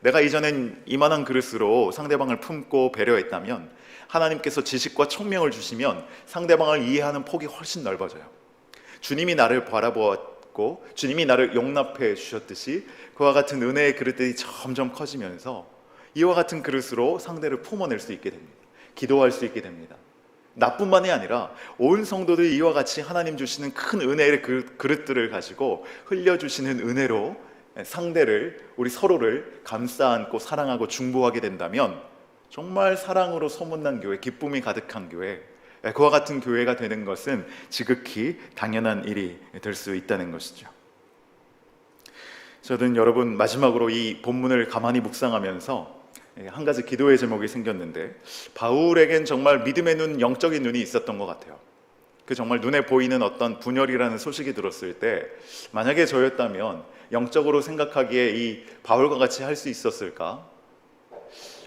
내가 이전엔 이만한 그릇으로 상대방을 품고 배려했다면 하나님께서 지식과 총명을 주시면 상대방을 이해하는 폭이 훨씬 넓어져요. 주님이 나를 바라보았고 주님이 나를 용납해 주셨듯이 그와 같은 은혜의 그릇들이 점점 커지면서 이와 같은 그릇으로 상대를 품어낼 수 있게 됩니다. 기도할 수 있게 됩니다. 나뿐만이 아니라 온 성도들이 이와 같이 하나님 주시는 큰 은혜의 그릇들을 가지고 흘려주시는 은혜로 상대를, 우리 서로를 감싸 안고 사랑하고 중보하게 된다면 정말 사랑으로 소문난 교회, 기쁨이 가득한 교회, 그와 같은 교회가 되는 것은 지극히 당연한 일이 될 수 있다는 것이죠. 저는 여러분, 마지막으로 이 본문을 가만히 묵상하면서 한 가지 기도의 제목이 생겼는데, 바울에겐 정말 믿음의 눈, 영적인 눈이 있었던 것 같아요. 그 정말 눈에 보이는 어떤 분열이라는 소식이 들었을 때 만약에 저였다면 영적으로 생각하기에 이 바울과 같이 할 수 있었을까?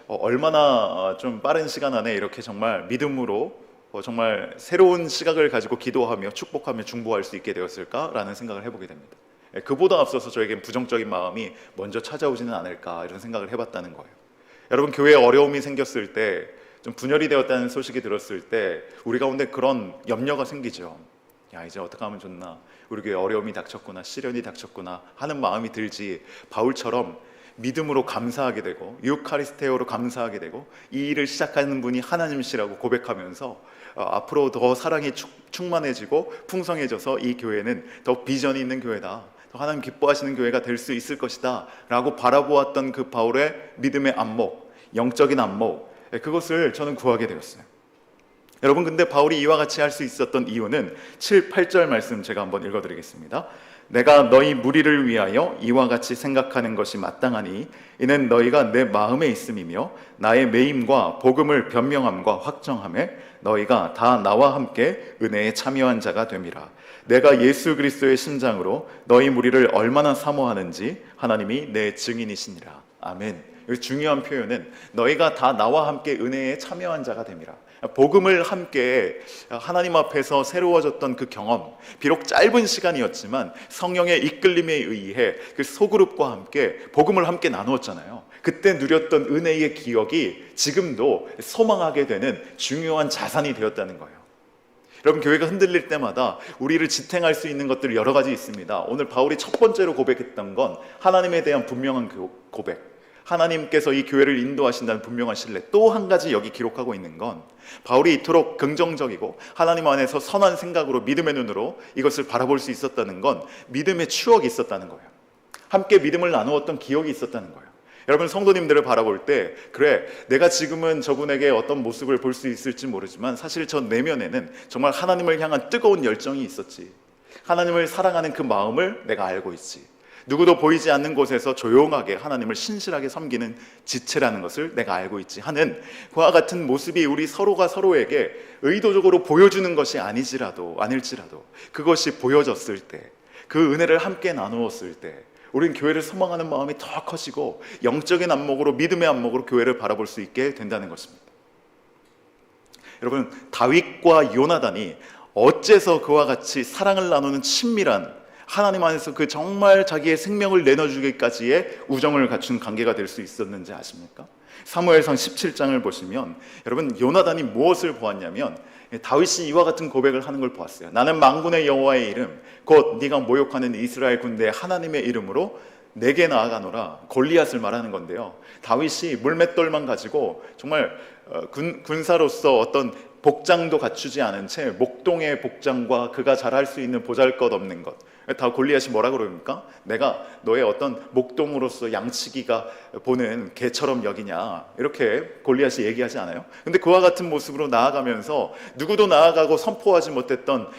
얼마나 좀 빠른 시간 안에 이렇게 정말 믿음으로 정말 새로운 시각을 가지고 기도하며 축복하며 중보할 수 있게 되었을까라는 생각을 해보게 됩니다. 그보다 앞서서 저에겐 부정적인 마음이 먼저 찾아오지는 않을까, 이런 생각을 해봤다는 거예요. 여러분, 교회에 어려움이 생겼을 때, 좀 분열이 되었다는 소식이 들었을 때 우리 가운데 그런 염려가 생기죠. 야, 이제 어떻게 하면 좋나, 우리 교회에 어려움이 닥쳤구나, 시련이 닥쳤구나 하는 마음이 들지, 바울처럼 믿음으로 감사하게 되고 유카리스테오로 감사하게 되고 이 일을 시작하는 분이 하나님이시라고 고백하면서 앞으로 더 사랑이 충만해지고 풍성해져서 이 교회는 더 비전이 있는 교회다, 더 하나님 기뻐하시는 교회가 될 수 있을 것이다 라고 바라보았던 그 바울의 믿음의 안목, 영적인 안목, 그것을 저는 구하게 되었어요. 여러분, 근데 바울이 이와 같이 할 수 있었던 이유는 7, 8절 말씀 제가 한번 읽어드리겠습니다. 내가 너희 무리를 위하여 이와 같이 생각하는 것이 마땅하니 이는 너희가 내 마음에 있음이며 나의 매임과 복음을 변명함과 확정함에 너희가 다 나와 함께 은혜에 참여한 자가 됨이라. 내가 예수 그리스도의 심장으로 너희 무리를 얼마나 사모하는지 하나님이 내 증인이시니라. 아멘. 여기 중요한 표현은 너희가 다 나와 함께 은혜에 참여한 자가 됨이라. 복음을 함께 하나님 앞에서 새로워졌던 그 경험, 비록 짧은 시간이었지만 성령의 이끌림에 의해 그 소그룹과 함께 복음을 함께 나누었잖아요. 그때 누렸던 은혜의 기억이 지금도 소망하게 되는 중요한 자산이 되었다는 거예요. 여러분, 교회가 흔들릴 때마다 우리를 지탱할 수 있는 것들 여러 가지 있습니다. 오늘 바울이 첫 번째로 고백했던 건 하나님에 대한 분명한 고백, 하나님께서 이 교회를 인도하신다는 분명한 신뢰. 또 한 가지 여기 기록하고 있는 건 바울이 이토록 긍정적이고 하나님 안에서 선한 생각으로 믿음의 눈으로 이것을 바라볼 수 있었다는 건 믿음의 추억이 있었다는 거예요. 함께 믿음을 나누었던 기억이 있었다는 거예요. 여러분, 성도님들을 바라볼 때 그래, 내가 지금은 저분에게 어떤 모습을 볼 수 있을지 모르지만 사실 저 내면에는 정말 하나님을 향한 뜨거운 열정이 있었지. 하나님을 사랑하는 그 마음을 내가 알고 있지. 누구도 보이지 않는 곳에서 조용하게 하나님을 신실하게 섬기는 지체라는 것을 내가 알고 있지 하는 그와 같은 모습이 우리 서로가 서로에게 의도적으로 보여주는 것이 아닐지라도 그것이 보여졌을 때, 그 은혜를 함께 나누었을 때 우린 교회를 소망하는 마음이 더 커지고 영적인 안목으로, 믿음의 안목으로 교회를 바라볼 수 있게 된다는 것입니다. 여러분, 다윗과 요나단이 어째서 그와 같이 사랑을 나누는 친밀한 하나님 안에서 그 정말 자기의 생명을 내놔주기까지의 우정을 갖춘 관계가 될 수 있었는지 아십니까? 사무엘상 17장을 보시면 여러분, 요나단이 무엇을 보았냐면 다윗이 이와 같은 고백을 하는 걸 보았어요. 나는 만군의 여호와의 이름 곧 네가 모욕하는 이스라엘 군대의 하나님의 이름으로 내게 나아가노라. 골리앗을 말하는 건데요, 다윗이 물맷돌만 가지고 정말 군사로서 어떤 복장도 갖추지 않은 채 목동의 복장과 그가 잘할 수 있는 보잘것없는 것, 다 골리앗이 뭐라 그럽니까? 내가 너의 어떤 목동으로서 양치기가 보는 개처럼 여기냐, 이렇게 골리앗이 얘기하지 않아요? 근데 그와 같은 모습으로 나아가면서 누구도 나아가고 선포하지 못했던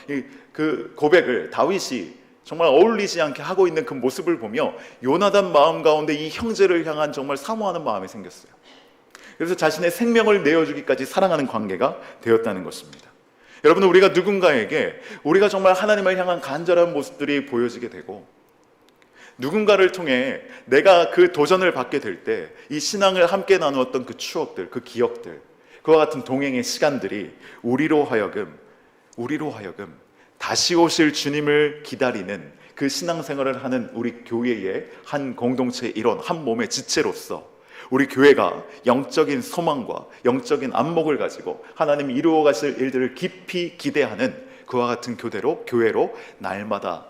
그 고백을 다윗이 정말 어울리지 않게 하고 있는 그 모습을 보며 요나단 마음 가운데 이 형제를 향한 정말 사모하는 마음이 생겼어요. 그래서 자신의 생명을 내어주기까지 사랑하는 관계가 되었다는 것입니다. 여러분, 우리가 누군가에게 우리가 정말 하나님을 향한 간절한 모습들이 보여지게 되고 누군가를 통해 내가 그 도전을 받게 될 때 이 신앙을 함께 나누었던 그 추억들, 그 기억들, 그와 같은 동행의 시간들이 우리로 하여금 다시 오실 주님을 기다리는 그 신앙생활을 하는 우리 교회의 한 공동체의 일원, 한 몸의 지체로서 우리 교회가 영적인 소망과 영적인 안목을 가지고 하나님이 이루어 가실 일들을 깊이 기대하는 그와 같은 교회로 날마다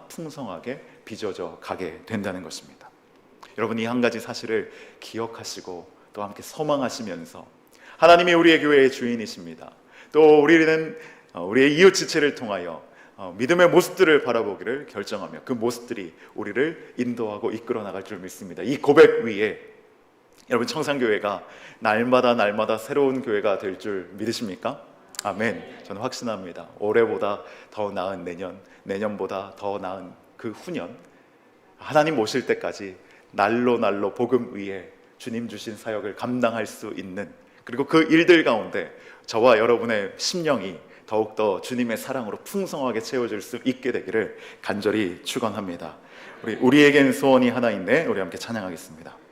풍성하게 빚어져 가게 된다는 것입니다. 여러분, 이 한 가지 사실을 기억하시고 또 함께 소망하시면서 하나님이 우리의 교회의 주인이십니다. 또 우리는 우리의 이웃 지체를 통하여 믿음의 모습들을 바라보기를 결정하며 그 모습들이 우리를 인도하고 이끌어 나갈 줄 믿습니다. 이 고백 위에 여러분, 청산교회가 날마다 새로운 교회가 될 줄 믿으십니까? 아멘. 저는 확신합니다. 올해보다 더 나은 내년, 내년보다 더 나은 그 후년, 하나님 오실 때까지 날로 복음 위에 주님 주신 사역을 감당할 수 있는, 그리고 그 일들 가운데 저와 여러분의 심령이 더욱더 주님의 사랑으로 풍성하게 채워질 수 있게 되기를 간절히 축원합니다. 우리에겐 소원이 하나 있네. 우리 함께 찬양하겠습니다.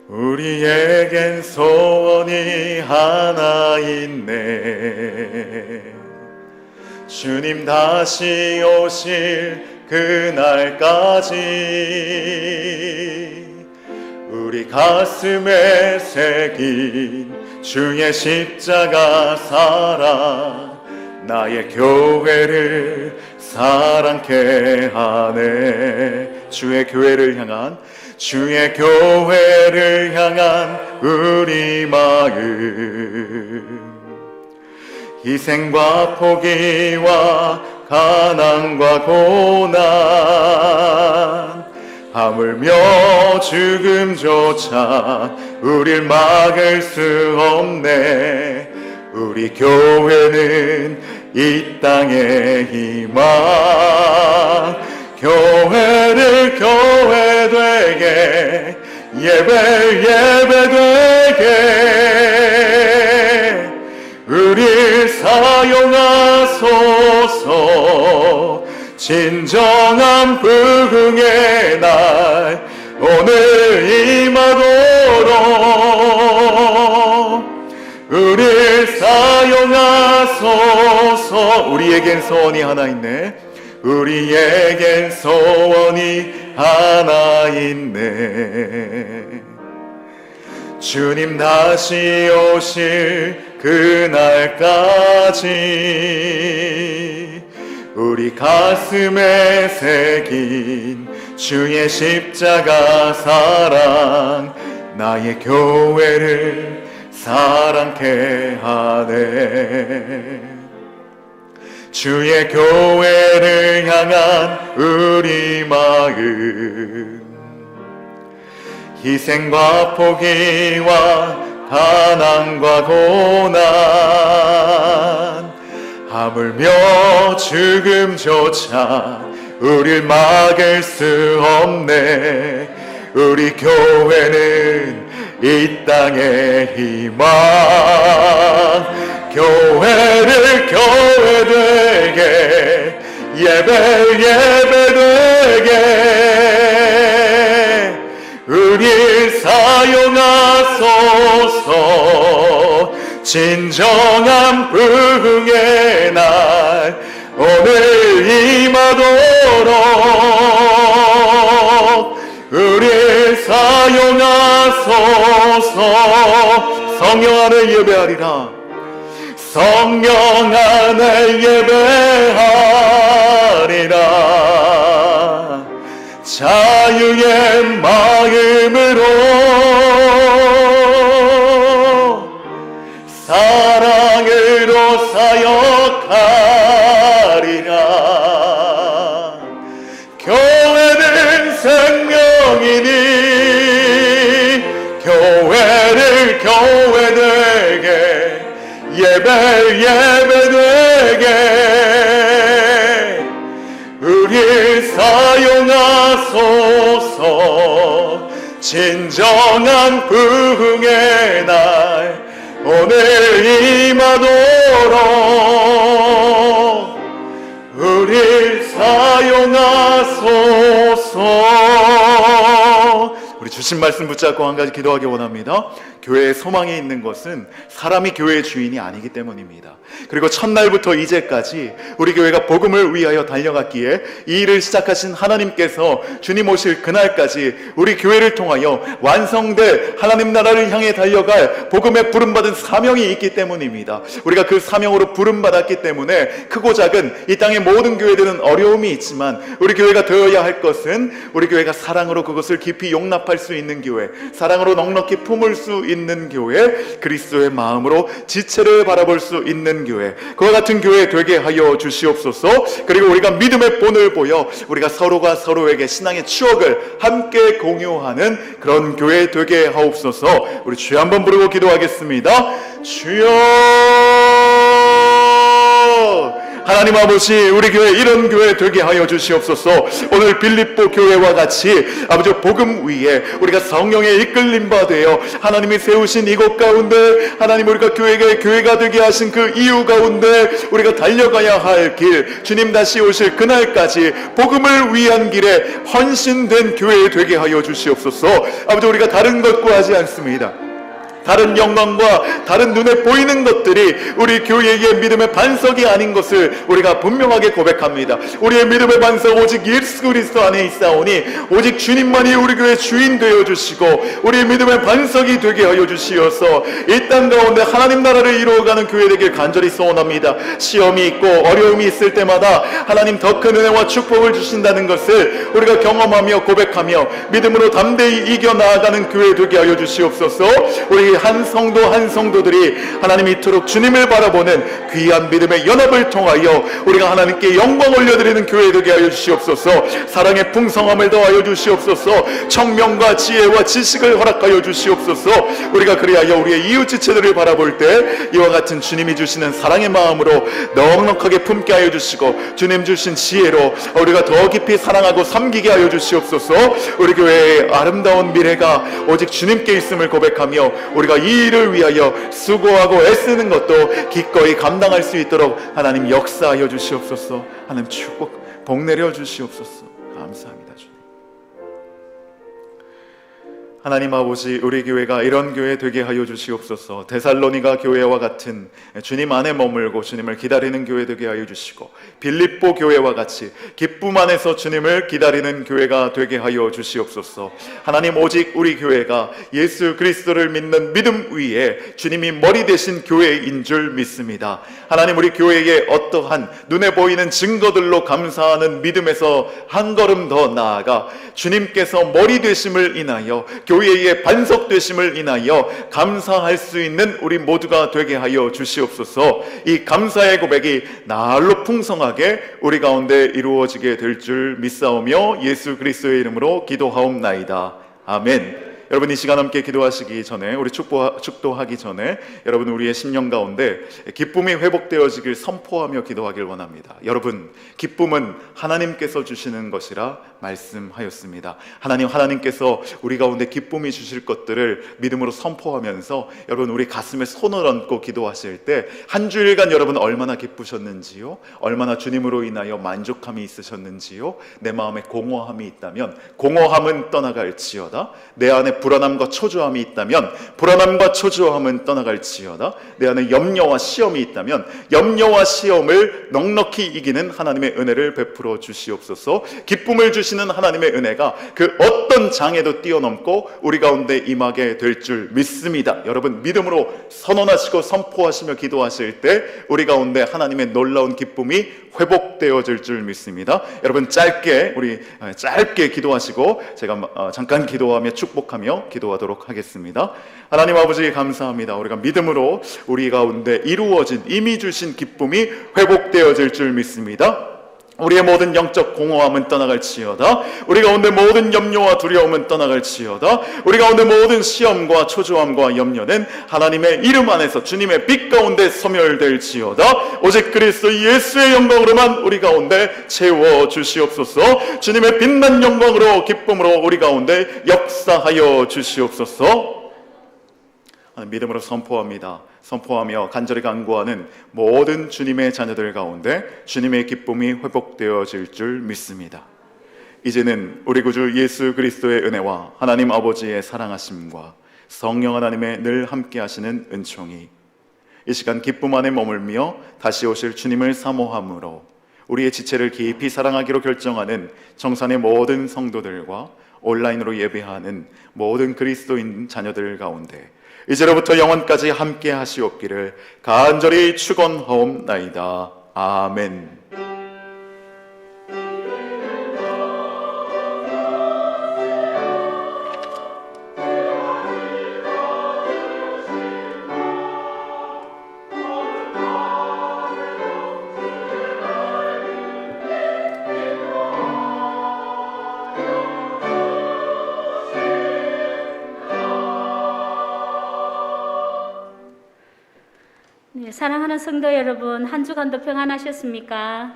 우리에겐 소원이 하나 있네. 주님 다시 오실 그날까지 우리 가슴에 새긴 주의 십자가 사랑 나의 교회를 사랑케 하네. 주의 교회를 향한 주의 교회를 향한 우리 마음, 희생과 포기와 가난과 고난, 하물며 죽음조차 우릴 막을 수 없네. 우리 교회는 이 땅의 희망, 교회를 교회 되게, 예배 되게 우릴 사용하소서. 진정한 부흥의 날 오늘 임하도록 우릴 사용하소서. 우리에겐 소원이 하나 있네. 우리에겐 소원이 하나 있네. 주님 다시 오실 그날까지 우리 가슴에 새긴 주의 십자가 사랑, 나의 교회를 사랑케 하네. 주의 교회를 향한 우리 마음, 희생과 포기와 가난과 고난, 하물며 죽음조차 우릴 막을 수 없네. 우리 교회는 이 땅의 희망, 교회를 교회 되게, 예배 되게 우릴 사용하소서. 진정한 부흥의 날 오늘 임하도록 우릴 사용하소서. 성령 안에 예배하리라. 성령 안에 예배하리라. 자유의 마음으로 사랑으로 사역하리라. 교회는 생명이니 교회를 교회 되게, 예배 되게 우릴 사용하소서. 진정한 부흥의 날 오늘 임하도록 우릴 사용하소서. 우리 주신 말씀 붙잡고 한 가지 기도하기 원합니다. 교회에 소망이 있는 것은 사람이 교회의 주인이 아니기 때문입니다. 그리고 첫날부터 이제까지 우리 교회가 복음을 위하여 달려갔기에 이 일을 시작하신 하나님께서 주님 오실 그날까지 우리 교회를 통하여 완성될 하나님 나라를 향해 달려갈 복음에 부름받은 사명이 있기 때문입니다. 우리가 그 사명으로 부름받았기 때문에 크고 작은 이 땅의 모든 교회들은 어려움이 있지만 우리 교회가 되어야 할 것은 우리 교회가 사랑으로 그것을 깊이 용납할 수 있는 교회, 사랑으로 넉넉히 품을 수 있는 교회, 그리스도의 마음으로 지체를 바라볼 수 있는 교회, 그와 같은 교회 되게 하여 주시옵소서. 그리고 우리가 믿음의 본을 보여 우리가 서로가 서로에게 신앙의 추억을 함께 공유하는 그런 교회 되게 하옵소서. 우리 주여 한번 부르고 기도하겠습니다. 주여, 하나님 아버지, 우리 교회 이런 교회 되게 하여 주시옵소서. 오늘 빌립보 교회와 같이 아버지 복음 위에 우리가 성령의 이끌림 받으여 하나님이 세우신 이곳 가운데, 하나님 우리가 교회가 되게 하신 그 이유 가운데 우리가 달려가야 할 길, 주님 다시 오실 그날까지 복음을 위한 길에 헌신된 교회 되게 하여 주시옵소서. 아버지, 우리가 다른 것 구하지 않습니다. 다른 영광과 다른 눈에 보이는 것들이 우리 교회의 믿음의 반석이 아닌 것을 우리가 분명하게 고백합니다. 우리의 믿음의 반석 오직 예수 그리스도 안에 있사오니 오직 주님만이 우리 교회 주인 되어 주시고 우리의 믿음의 반석이 되게 하여 주시어서 이 땅 가운데 하나님 나라를 이루어가는 교회 되길 간절히 소원합니다. 시험이 있고 어려움이 있을 때마다 하나님 더 큰 은혜와 축복을 주신다는 것을 우리가 경험하며 고백하며 믿음으로 담대히 이겨나가는 교회 되게 하여 주시옵소서. 우리 한 성도 한 성도들이 하나님 이토록 주님을 바라보는 귀한 믿음의 연합을 통하여 우리가 하나님께 영광 올려드리는 교회 되게 하여 주시옵소서. 사랑의 풍성함을 더하여 주시옵소서. 청명과 지혜와 지식을 허락하여 주시옵소서. 우리가 그리하여 우리의 이웃 지체들을 바라볼 때 이와 같은 주님이 주시는 사랑의 마음으로 넉넉하게 품게 하여 주시고 주님 주신 지혜로 우리가 더 깊이 사랑하고 섬기게 하여 주시옵소서. 우리 교회의 아름다운 미래가 오직 주님께 있음을 고백하며 우리가 이 일을 위하여 수고하고 애쓰는 것도 기꺼이 감당할 수 있도록 하나님 역사하여 주시옵소서. 하나님 축복 복 내려 주시옵소서. 감사합니다 주님. 하나님 아버지, 우리 교회가 이런 교회 되게 하여 주시옵소서. 데살로니가 교회와 같은 주님 안에 머물고 주님을 기다리는 교회 되게 하여 주시고 빌립보 교회와 같이 기쁨 안에서 주님을 기다리는 교회가 되게 하여 주시옵소서. 하나님, 오직 우리 교회가 예수 그리스도를 믿는 믿음 위에 주님이 머리 되신 교회인 줄 믿습니다. 하나님, 우리 교회의 어떠한 눈에 보이는 증거들로 감사하는 믿음에서 한 걸음 더 나아가 주님께서 머리 되심을 인하여 교회의 반석 되심을 인하여 감사할 수 있는 우리 모두가 되게 하여 주시옵소서. 이 감사의 고백이 날로 풍성하게 우리 가운데 이루어지게 될 줄 믿사오며 예수 그리스도의 이름으로 기도하옵나이다. 아멘. 여러분, 이 시간 함께 기도하시기 전에, 우리 축도하기 전에 여러분 우리의 심령 가운데 기쁨이 회복되어지길 선포하며 기도하길 원합니다. 여러분, 기쁨은 하나님께서 주시는 것이라 말씀하였습니다. 하나님께서 우리 가운데 기쁨이 주실 것들을 믿음으로 선포하면서 여러분 우리 가슴에 손을 얹고 기도하실 때 한 주일간 여러분 얼마나 기쁘셨는지요? 얼마나 주님으로 인하여 만족함이 있으셨는지요? 내 마음에 공허함이 있다면 공허함은 떠나갈지어다. 내 안에 불안함과 초조함이 있다면 불안함과 초조함은 떠나갈지어다. 내 안에 염려와 시험이 있다면 염려와 시험을 넉넉히 이기는 하나님의 은혜를 베풀어 주시옵소서. 기쁨을 주시는 하나님의 은혜가 그 어떤 장애도 뛰어넘고 우리 가운데 임하게 될 줄 믿습니다. 여러분, 믿음으로 선언하시고 선포하시며 기도하실 때 우리 가운데 하나님의 놀라운 기쁨이 회복되어질 줄 믿습니다. 여러분, 짧게 기도하시고 제가 잠깐 기도하며 축복하며 기도하도록 하겠습니다. 하나님 아버지, 감사합니다. 우리가 믿음으로 우리 가운데 이루어진 이미 주신 기쁨이 회복되어질 줄 믿습니다. 우리의 모든 영적 공허함은 떠나갈지어다. 우리 가운데 모든 염려와 두려움은 떠나갈지어다. 우리 가운데 모든 시험과 초조함과 염려는 하나님의 이름 안에서 주님의 빛 가운데 소멸될지어다. 오직 그리스도 예수의 영광으로만 우리 가운데 채워 주시옵소서. 주님의 빛난 영광으로 기쁨으로 우리 가운데 역사하여 주시옵소서. 믿음으로 선포하며 간절히 간구하는 모든 주님의 자녀들 가운데 주님의 기쁨이 회복되어질 줄 믿습니다. 이제는 우리 구주 예수 그리스도의 은혜와 하나님 아버지의 사랑하심과 성령 하나님의 늘 함께 하시는 은총이 이 시간 기쁨 안에 머물며 다시 오실 주님을 사모함으로 우리의 지체를 깊이 사랑하기로 결정하는 정산의 모든 성도들과 온라인으로 예배하는 모든 그리스도인 자녀들 가운데 이제로부터 영원까지 함께 하시옵기를 간절히 축원하옵나이다. 아멘.
사랑하는 성도 여러분, 한 주간도 평안하셨습니까?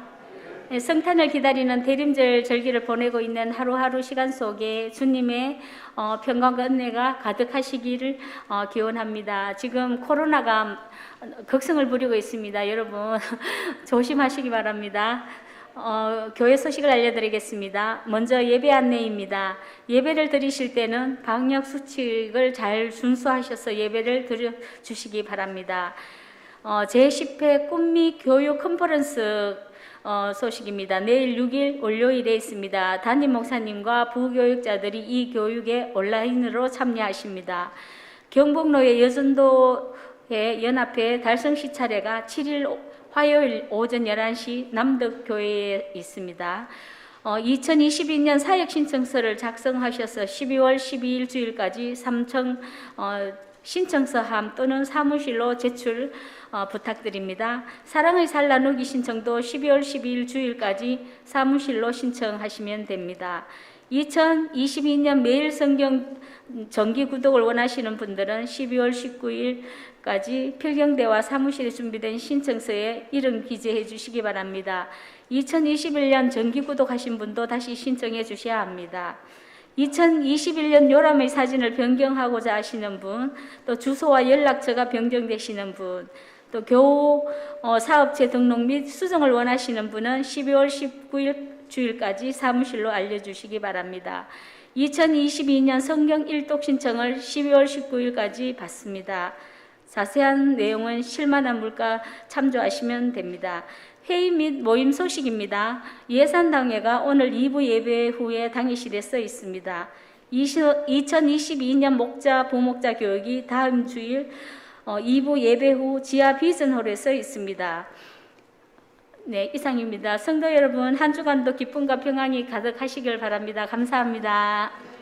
성탄을 기다리는 대림절 절기를 보내고 있는 하루하루 시간 속에 주님의 평강과 은혜가 가득하시기를 기원합니다. 지금 코로나가 극성을 부리고 있습니다. 여러분 조심하시기 바랍니다. 교회 소식을 알려드리겠습니다. 먼저 예배 안내입니다. 예배를 드리실 때는 방역 수칙을 잘 준수하셔서 예배를 드려주시기 바랍니다. 제10회 꿈미 교육 컨퍼런스 소식입니다. 내일 6일 월요일에 있습니다. 담임 목사님과 부교육자들이 이 교육에 온라인으로 참여하십니다. 경북로의 여전도회 연합회 달성시 차례가 7일 화요일 오전 11시 남덕교회에 있습니다. 2022년 사역신청서를 작성하셔서 12월 12일 주일까지 삼청 신청서함 또는 사무실로 제출 부탁드립니다. 사랑의 살 나누기 신청도 12월 12일 주일까지 사무실로 신청하시면 됩니다. 2022년 매일 성경 정기 구독을 원하시는 분들은 12월 19일까지 필경대와 사무실에 준비된 신청서에 이름 기재해 주시기 바랍니다. 2021년 정기 구독하신 분도 다시 신청해 주셔야 합니다. 2021년 요람의 사진을 변경하고자 하시는 분, 또 주소와 연락처가 변경되시는 분, 또 교우 사업체 등록 및 수정을 원하시는 분은 12월 19일 주일까지 사무실로 알려주시기 바랍니다. 2022년 성경 일독 신청을 12월 19일까지 받습니다. 자세한 내용은 실마다 물가 참조하시면 됩니다. 회의 및 모임 소식입니다. 예산당회가 오늘 2부 예배 후에 당의실에 써 있습니다. 2022년 목자, 부목자 교육이 다음 주일 2부 예배 후 지하 비전홀에 써 있습니다. 네, 이상입니다. 성도 여러분, 한 주간도 기쁨과 평안이 가득하시길 바랍니다. 감사합니다.